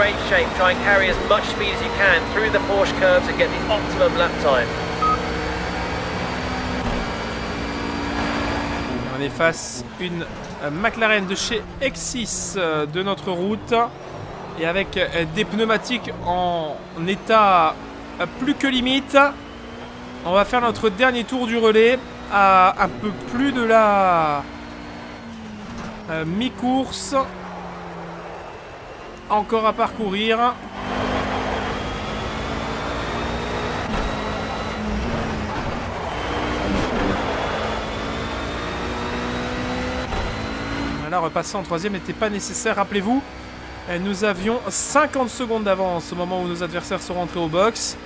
[SPEAKER 2] great shape. Try and carry as much speed as you can through the Porsche curves and get the optimum lap time.
[SPEAKER 1] On est face à une McLaren de chez X6 de notre route et avec des pneumatiques en état plus que limite. On va faire notre dernier tour du relais à un peu plus de la mi-course. Encore à parcourir. Là, repasser en troisième n'était pas nécessaire. Rappelez-vous, nous avions 50 secondes d'avance au moment où nos adversaires sont rentrés au box.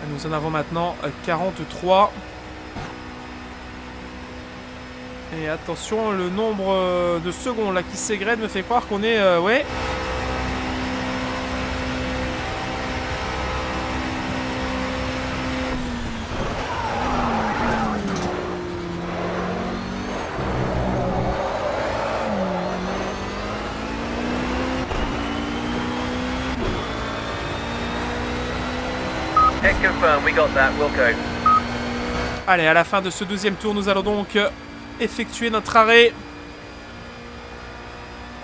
[SPEAKER 1] Nous en avons maintenant 43. Et attention, le nombre de secondes là qui ségrène me fait croire qu'on est... ouais.
[SPEAKER 2] Hit confirmed, we got that, we'll go.
[SPEAKER 1] Allez, à la fin de ce deuxième tour, nous allons donc effectuer notre arrêt.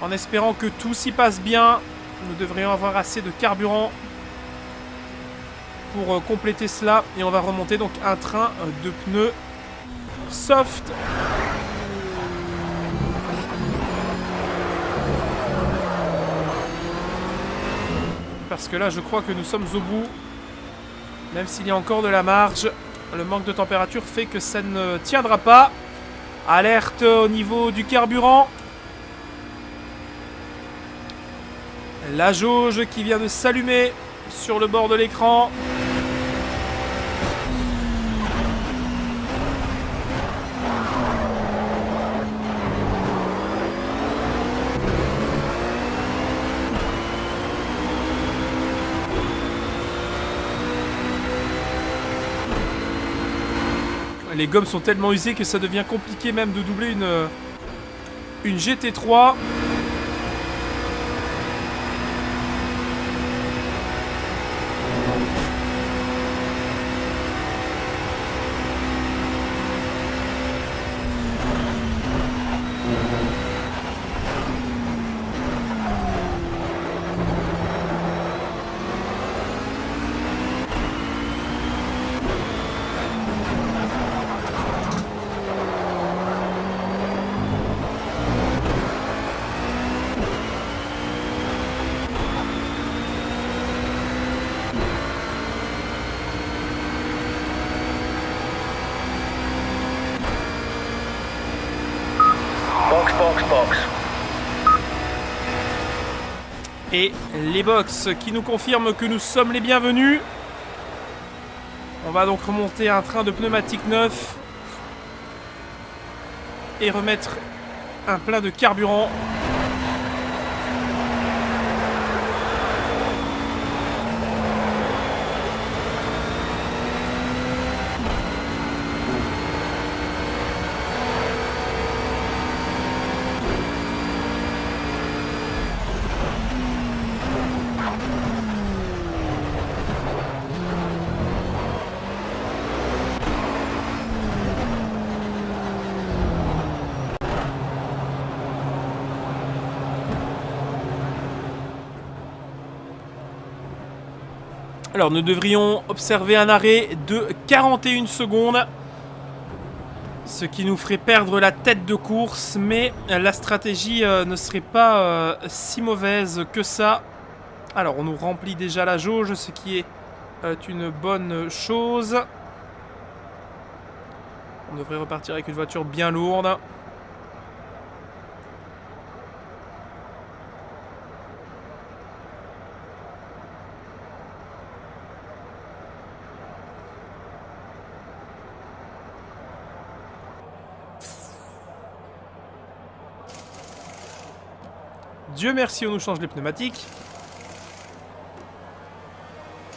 [SPEAKER 1] En espérant que tout s'y passe bien. Nous devrions avoir assez de carburant pour compléter cela. Et on va remonter donc un train de pneus soft. Parce que là, je crois que nous sommes au bout. Même s'il y a encore de la marge, le manque de température fait que ça ne tiendra pas. Alerte au niveau du carburant. La jauge qui vient de s'allumer sur le bord de l'écran. Les gommes sont tellement usées que ça devient compliqué même de doubler une GT3.
[SPEAKER 2] Box.
[SPEAKER 1] Et les box qui nous confirment que nous sommes les bienvenus. On va donc remonter un train de pneumatiques neuf et remettre un plein de carburant. Alors nous devrions observer un arrêt de 41 secondes. Ce qui nous ferait perdre la tête de course. Mais la stratégie ne serait pas si mauvaise que ça. Alors on nous remplit déjà la jauge, ce qui est une bonne chose. On devrait repartir avec une voiture bien lourde. Dieu merci, on nous change les pneumatiques.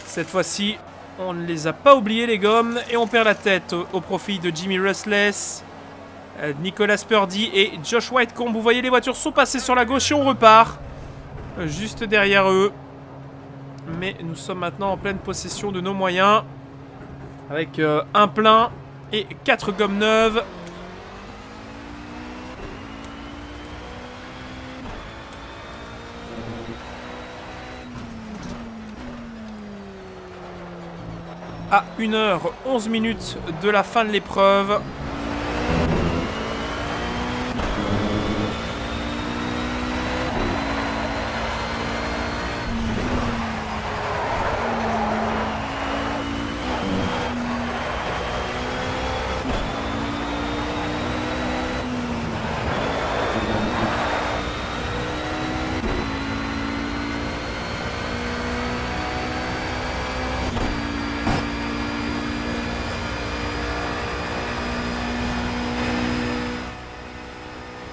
[SPEAKER 1] Cette fois-ci, on ne les a pas oubliés les gommes. Et on perd la tête au profit de Jimmy Russless, Nicolas Purdy et Josh Whitecomb. Vous voyez, les voitures sont passées sur la gauche et on repart juste derrière eux. Mais nous sommes maintenant en pleine possession de nos moyens. Avec un plein et 4 gommes neuves. À 1h11 de la fin de l'épreuve.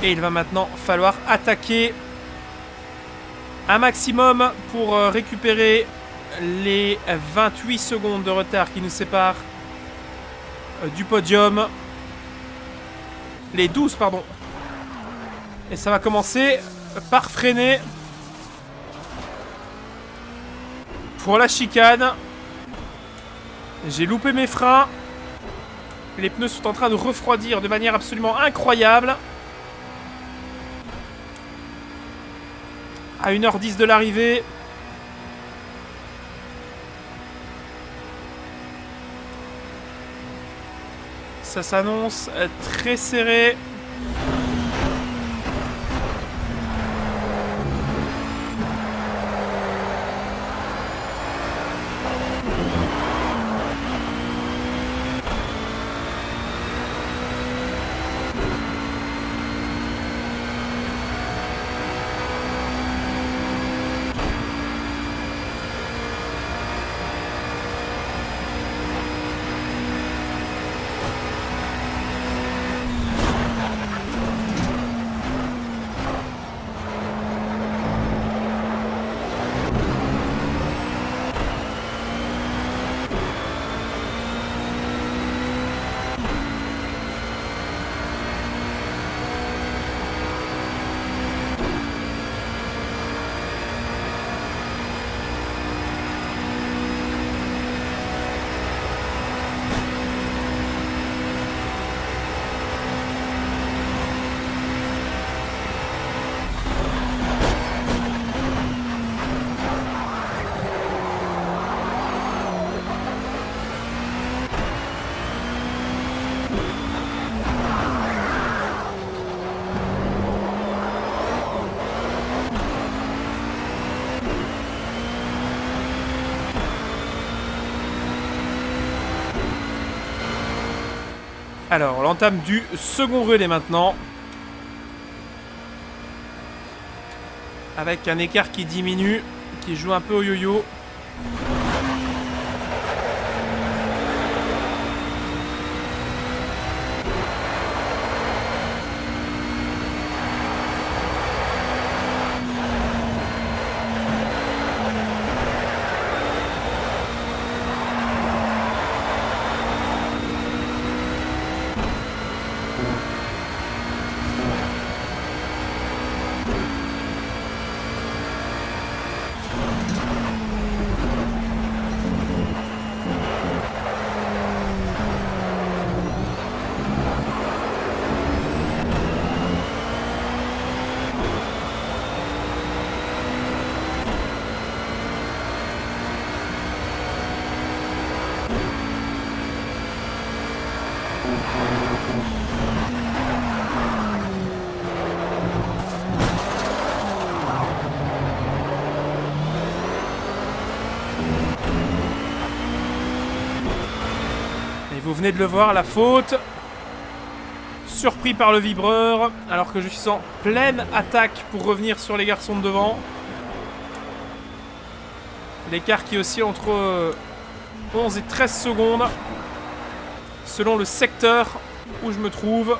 [SPEAKER 1] Et il va maintenant falloir attaquer un maximum pour récupérer les 28 secondes de retard qui nous séparent du podium. Les 12, pardon. Et ça va commencer par freiner. Pour la chicane. J'ai loupé mes freins. Les pneus sont en train de refroidir de manière absolument incroyable. À 1h10 de l'arrivée. Ça s'annonce très serré. Alors, l'entame du second relais maintenant. Avec un écart qui diminue, qui joue un peu au yo-yo. Vous venez de le voir, la faute. Surpris par le vibreur, alors que je suis en pleine attaque pour revenir sur les garçons de devant. L'écart qui oscille entre 11 et 13 secondes, selon le secteur où je me trouve.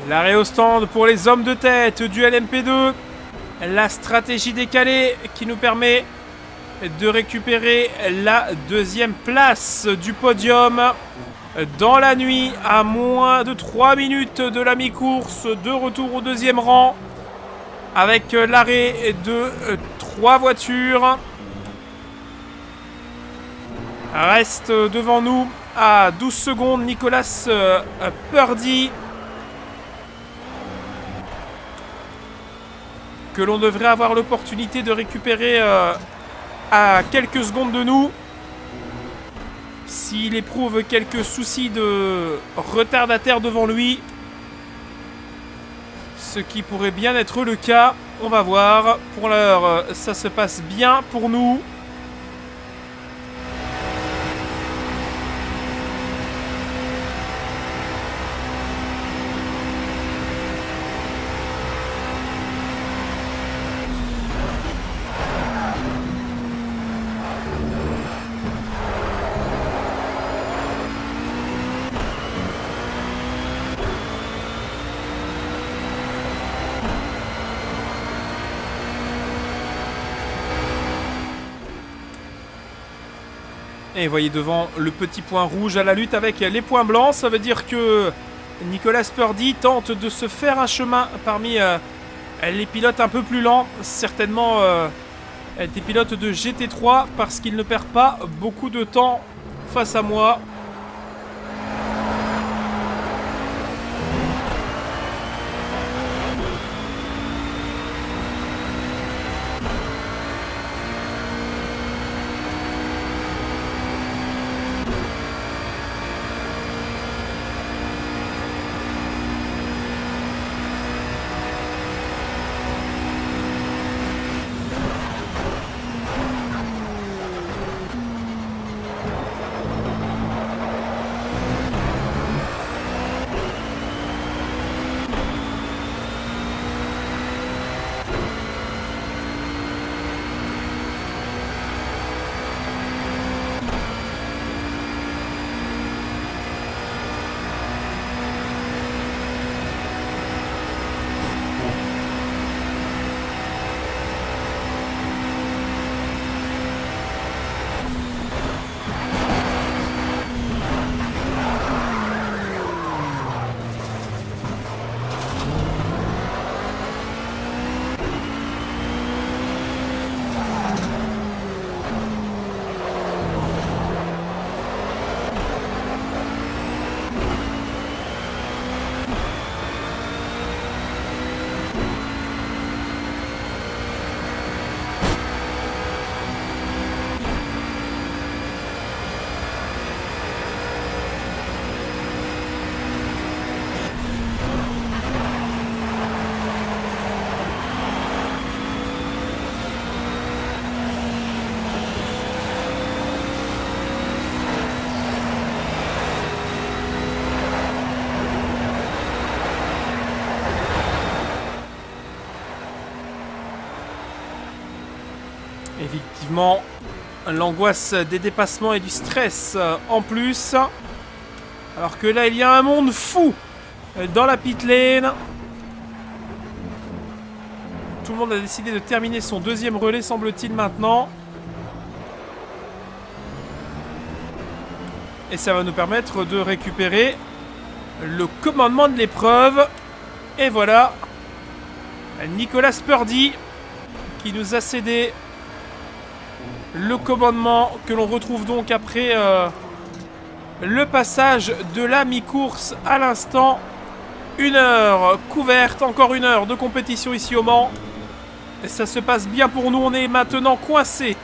[SPEAKER 1] L'arrêt au stand pour les hommes de tête du LMP2. La stratégie décalée qui nous permet de récupérer la deuxième place du podium dans la nuit à moins de 3 minutes de la mi-course, de retour au deuxième rang avec l'arrêt de 3 voitures. Reste devant nous à 12 secondes Nicolas Purdy, que l'on devrait avoir l'opportunité de récupérer à quelques secondes de nous s'il éprouve quelques soucis de retardataire devant lui, ce qui pourrait bien être le cas. On va voir. Pour l'heure, ça se passe bien pour nous. Et voyez devant le petit point rouge à la lutte avec les points blancs. Ça veut dire que Nicolas Purdy tente de se faire un chemin parmi les pilotes un peu plus lents. Certainement des pilotes de GT3 parce qu'il ne perd pas beaucoup de temps face à moi. Effectivement, l'angoisse des dépassements et du stress en plus. Alors que là, il y a un monde fou dans la pit lane. Tout le monde a décidé de terminer son deuxième relais, semble-t-il, maintenant. Et ça va nous permettre de récupérer le commandement de l'épreuve. Et voilà, Nicolas Purdy qui nous a cédé le commandement, que l'on retrouve donc après le passage de la mi-course à l'instant. 1 heure couverte, encore 1 heure de compétition ici au Mans. Et ça se passe bien pour nous, on est maintenant coincé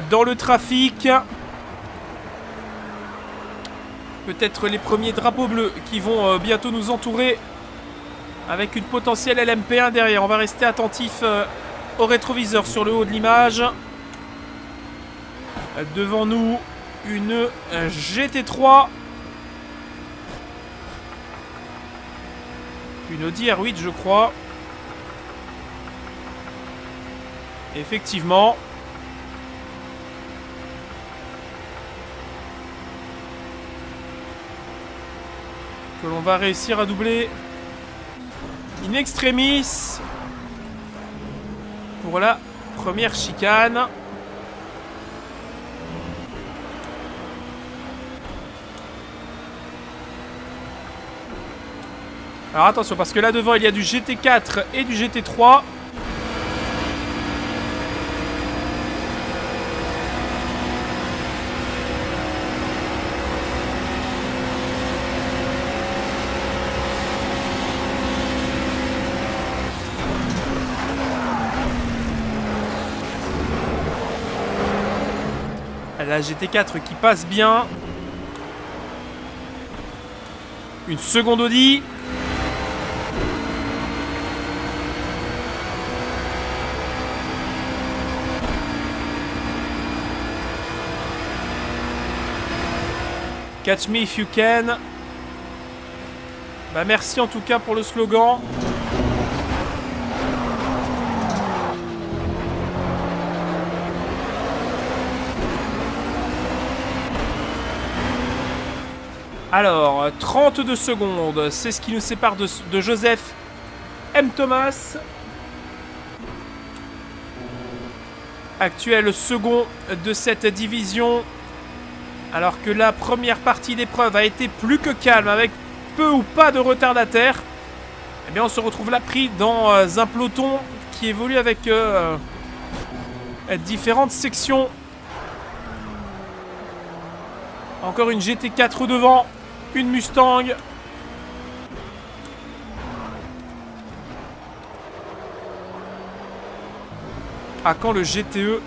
[SPEAKER 1] dans le trafic. Peut-être les premiers drapeaux bleus qui vont bientôt nous entourer avec une potentielle LMP1 derrière. On va rester attentif au rétroviseur sur le haut de l'image. Devant nous, une GT3. Une Audi R8, je crois. Effectivement. Que l'on va réussir à doubler In extremis pour la première chicane. Alors attention, parce que là devant il y a du GT4 et du GT3. La GT4 qui passe bien. Une seconde Audi. Catch me if you can. Bah merci en tout cas pour le slogan. Alors, 32 secondes, c'est ce qui nous sépare de Joseph M. Thomas. Actuel second de cette division. Alors que la première partie d'épreuve a été plus que calme, avec peu ou pas de retardataires. Eh bien, on se retrouve là pris dans un peloton qui évolue avec différentes sections. Encore une GT4 devant. Une Mustang. À quand le GTE?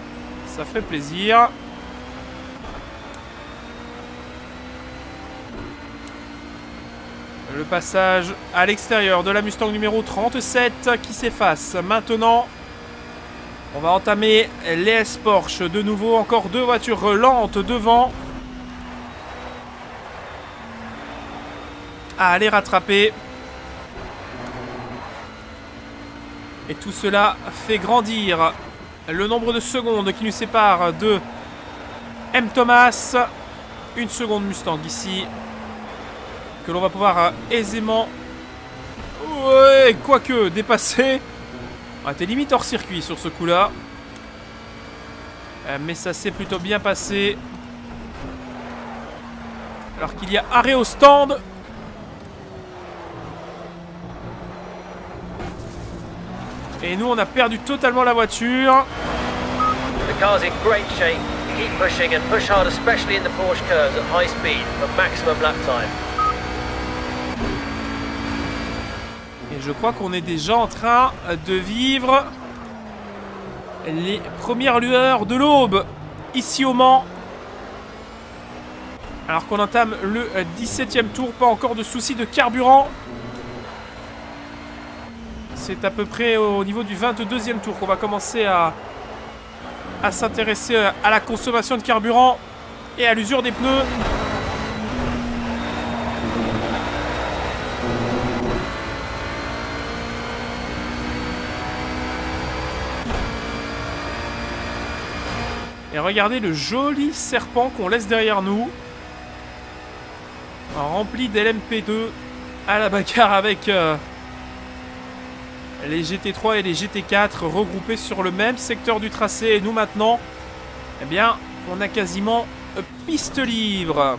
[SPEAKER 1] Ça fait plaisir. Le passage à l'extérieur de la Mustang numéro 37 qui s'efface. Maintenant, on va entamer les S-Porsche de nouveau. Encore deux voitures lentes devant. À aller rattraper. Et tout cela fait grandir le nombre de secondes qui nous sépare de M. Thomas. Une seconde Mustang ici. Que l'on va pouvoir aisément... Ouais, quoique dépasser. Ah, t'es limite hors circuit sur ce coup-là. Mais ça s'est plutôt bien passé. Alors qu'il y a arrêt au stand. Et nous, on a perdu totalement la voiture.
[SPEAKER 2] The car's in great shape. Keep pushing and push hard, especially in the Porsche curves at high speed for maximum lap time.
[SPEAKER 1] Et je crois qu'on est déjà en train de vivre les premières lueurs de l'aube ici au Mans. Alors qu'on entame le 17e tour, pas encore de soucis de carburant. C'est à peu près au niveau du 22e tour qu'on va commencer à s'intéresser à la consommation de carburant et à l'usure des pneus. Et regardez le joli serpent qu'on laisse derrière nous. Rempli d'LMP2 à la bagarre avec... les GT3 et les GT4 regroupés sur le même secteur du tracé. Et nous maintenant, eh bien, on a quasiment piste libre.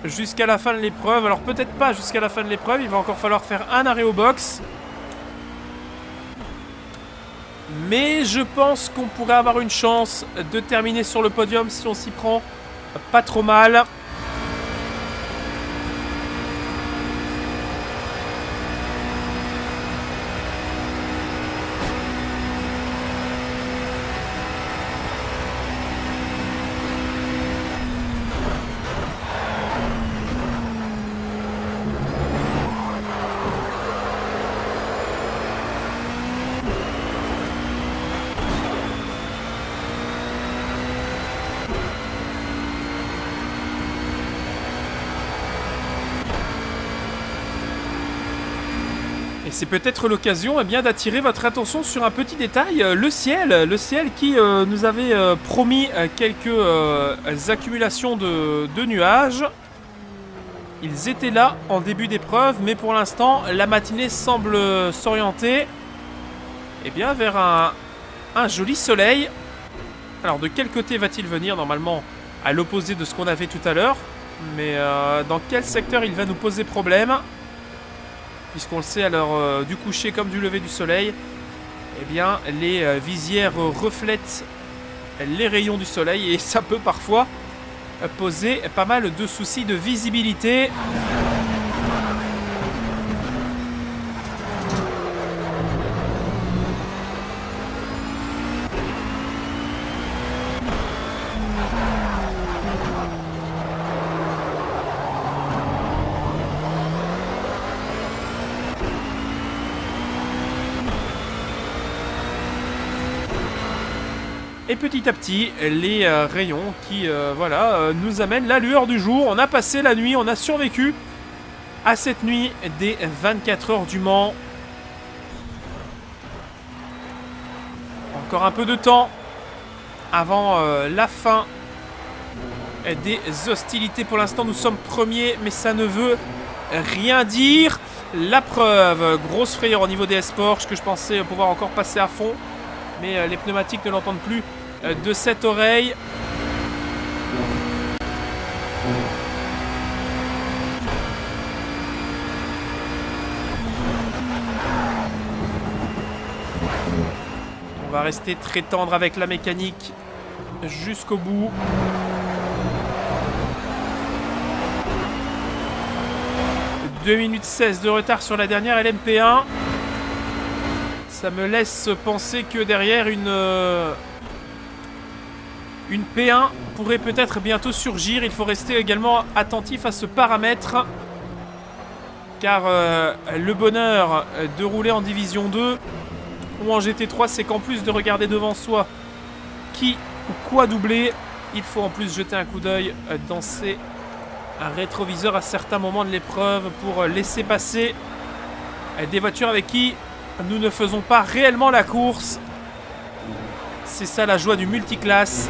[SPEAKER 1] Jusqu'à la fin de l'épreuve. Alors peut-être pas jusqu'à la fin de l'épreuve. Il va encore falloir faire un arrêt au box. Mais je pense qu'on pourrait avoir une chance de terminer sur le podium si on s'y prend pas trop mal. Et c'est peut-être l'occasion d'attirer votre attention sur un petit détail, le ciel qui nous avait promis quelques accumulations de nuages. Ils étaient là en début d'épreuve, mais pour l'instant, la matinée semble s'orienter vers un joli soleil. Alors, de quel côté va-t-il venir? Normalement, à l'opposé de ce qu'on avait tout à l'heure. Mais dans quel secteur il va nous poser problème? Puisqu'on le sait, à l'heure du coucher comme du lever du soleil, les visières reflètent les rayons du soleil et ça peut parfois poser pas mal de soucis de visibilité. Et petit à petit, les rayons qui nous amènent la lueur du jour. On a passé la nuit, on a survécu à cette nuit des 24 heures du Mans. Encore un peu de temps avant la fin des hostilités. Pour l'instant, nous sommes premiers, mais ça ne veut rien dire. La preuve, grosse frayeur au niveau des S-Porsche que je pensais pouvoir encore passer à fond. Mais les pneumatiques ne l'entendent plus de cette oreille. On va rester très tendre avec la mécanique jusqu'au bout. « 2 minutes 16 de retard sur la dernière LMP1. Ça me laisse penser que derrière une P1 pourrait peut-être bientôt surgir. Il faut rester également attentif à ce paramètre. Car le bonheur de rouler en Division 2 ou en GT3, c'est qu'en plus de regarder devant soi qui ou quoi doubler, il faut en plus jeter un coup d'œil dans ses rétroviseurs à certains moments de l'épreuve pour laisser passer des voitures avec qui nous ne faisons pas réellement la course. C'est ça la joie du multiclasse.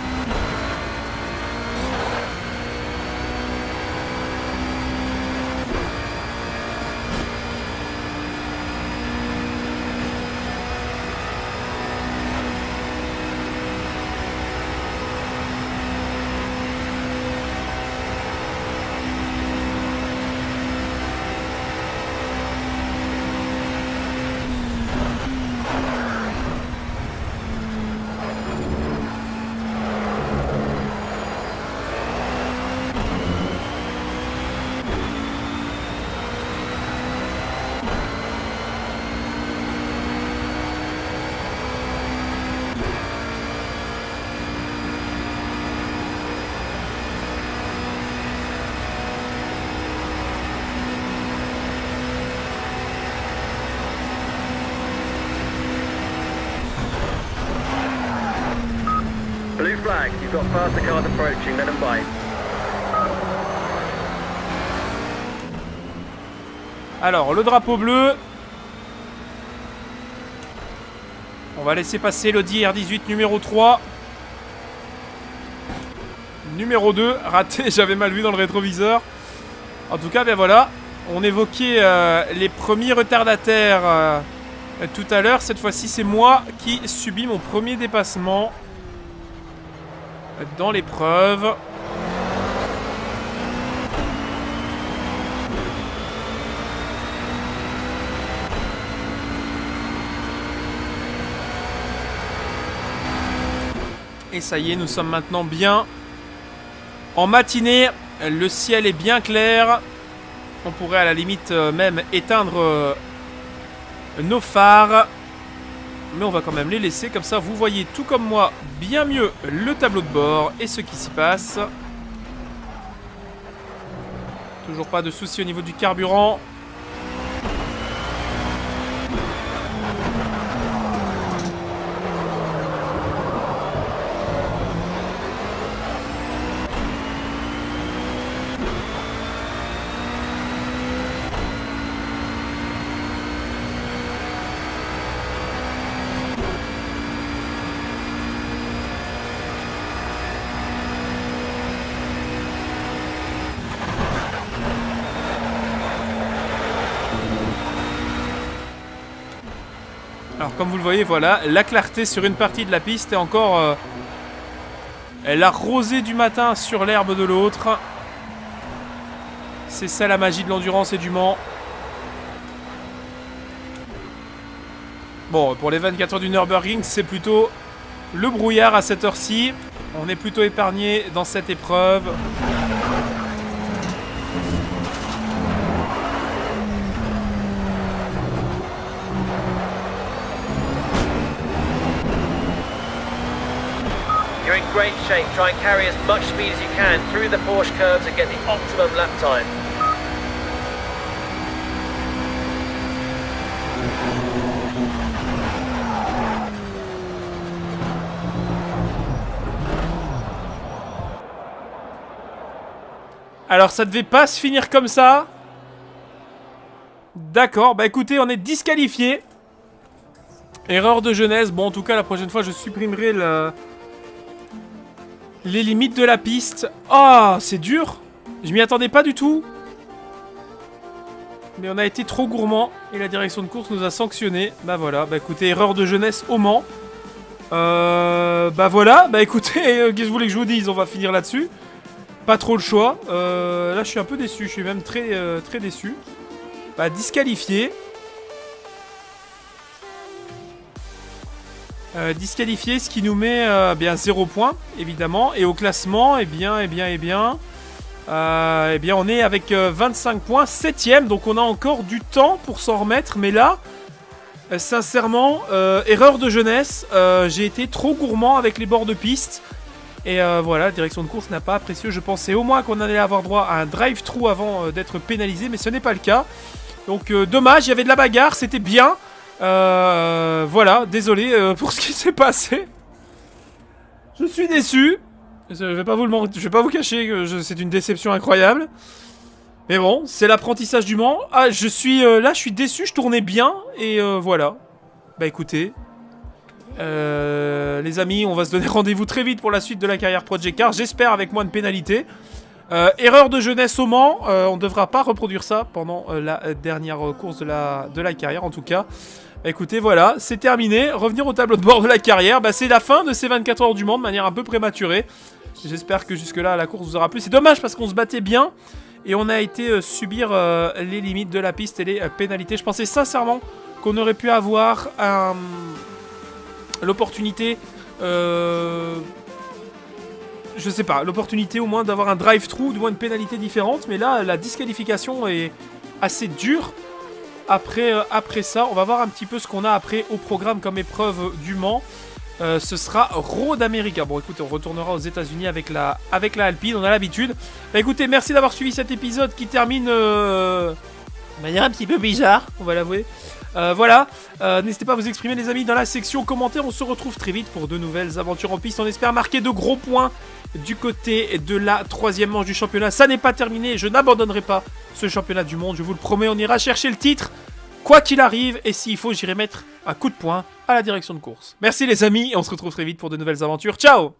[SPEAKER 2] Blue flag, you've got faster cars approaching, let them bite.
[SPEAKER 1] Alors, le drapeau bleu. On va laisser passer l'Audi R18 numéro 3. Numéro 2, raté, j'avais mal vu dans le rétroviseur. En tout cas, voilà. On évoquait les premiers retardataires tout à l'heure. Cette fois-ci, c'est moi qui subis mon premier dépassement dans l'épreuve. Et ça y est, nous sommes maintenant bien en matinée. Le ciel est bien clair. On pourrait à la limite même éteindre nos phares. Mais on va quand même les laisser, comme ça vous voyez tout comme moi bien mieux le tableau de bord et ce qui s'y passe. Toujours pas de soucis au niveau du carburant. Alors comme vous le voyez, voilà, la clarté sur une partie de la piste est encore la rosée du matin sur l'herbe de l'autre. C'est ça la magie de l'endurance et du Mans. Bon, pour les 24 heures du Nürburgring, c'est plutôt le brouillard à cette heure-ci. On est plutôt épargné dans cette épreuve.
[SPEAKER 2] You're in great shape. Try and carry as much speed as you can through the Porsche curves and get the optimum lap time.
[SPEAKER 1] Alors ça devait pas se finir comme ça. D'accord, bah écoutez, on est disqualifié. Erreur de jeunesse. Bon, en tout cas, la prochaine fois, je supprimerai les limites de la piste. Ah, c'est dur. Je m'y attendais pas du tout. Mais on a été trop gourmand. Et la direction de course nous a sanctionné. Bah voilà, bah écoutez, erreur de jeunesse au Mans. Bah voilà, bah écoutez, qu'est-ce que vous voulez que je vous dise? On va finir là-dessus. Pas trop le choix. Là, je suis un peu déçu. Je suis même très déçu. Bah, disqualifié. Disqualifié, ce qui nous met bien 0 points, évidemment. Et au classement, eh bien, on est avec 25 points, 7ème. Donc, on a encore du temps pour s'en remettre. Mais là, sincèrement, erreur de jeunesse. J'ai été trop gourmand avec les bords de piste. Et voilà, la direction de course n'a pas apprécié. Je pensais au moins qu'on allait avoir droit à un drive-through avant d'être pénalisé, mais ce n'est pas le cas. Donc dommage, il y avait de la bagarre, c'était bien. Voilà, désolé pour ce qui s'est passé. Je suis déçu. Je vais pas vous cacher que c'est une déception incroyable. Mais bon, c'est l'apprentissage du Mans. Ah, je suis déçu, je tournais bien. Et voilà. Bah écoutez... les amis, on va se donner rendez-vous très vite pour la suite de la carrière Project Cars, j'espère avec moins de pénalités. Erreur de jeunesse au Mans, on ne devra pas reproduire ça pendant la dernière course de la carrière en tout cas. Écoutez, voilà, c'est terminé. Revenir au tableau de bord de la carrière, bah, c'est la fin de ces 24 heures du Mans de manière un peu prématurée. J'espère que jusque-là la course vous aura plu. C'est dommage parce qu'on se battait bien et on a été subir les limites de la piste et les pénalités. Je pensais sincèrement qu'on aurait pu avoir l'opportunité, je sais pas, l'opportunité au moins d'avoir un drive-through, du moins une pénalité différente, mais là, la disqualification est assez dure. Après ça, on va voir un petit peu ce qu'on a après au programme comme épreuve du Mans. Ce sera Road America. Bon, écoutez, on retournera aux États-Unis avec la Alpine, on a l'habitude. Bah écoutez, merci d'avoir suivi cet épisode qui termine de manière un petit peu bizarre, on va l'avouer. Voilà, n'hésitez pas à vous exprimer les amis dans la section commentaires, on se retrouve très vite pour de nouvelles aventures en piste, on espère marquer de gros points du côté de la 3e manche du championnat. Ça n'est pas terminé, je n'abandonnerai pas ce championnat du monde, je vous le promets, on ira chercher le titre, quoi qu'il arrive, et s'il faut j'irai mettre un coup de poing à la direction de course. Merci les amis, et on se retrouve très vite pour de nouvelles aventures, ciao.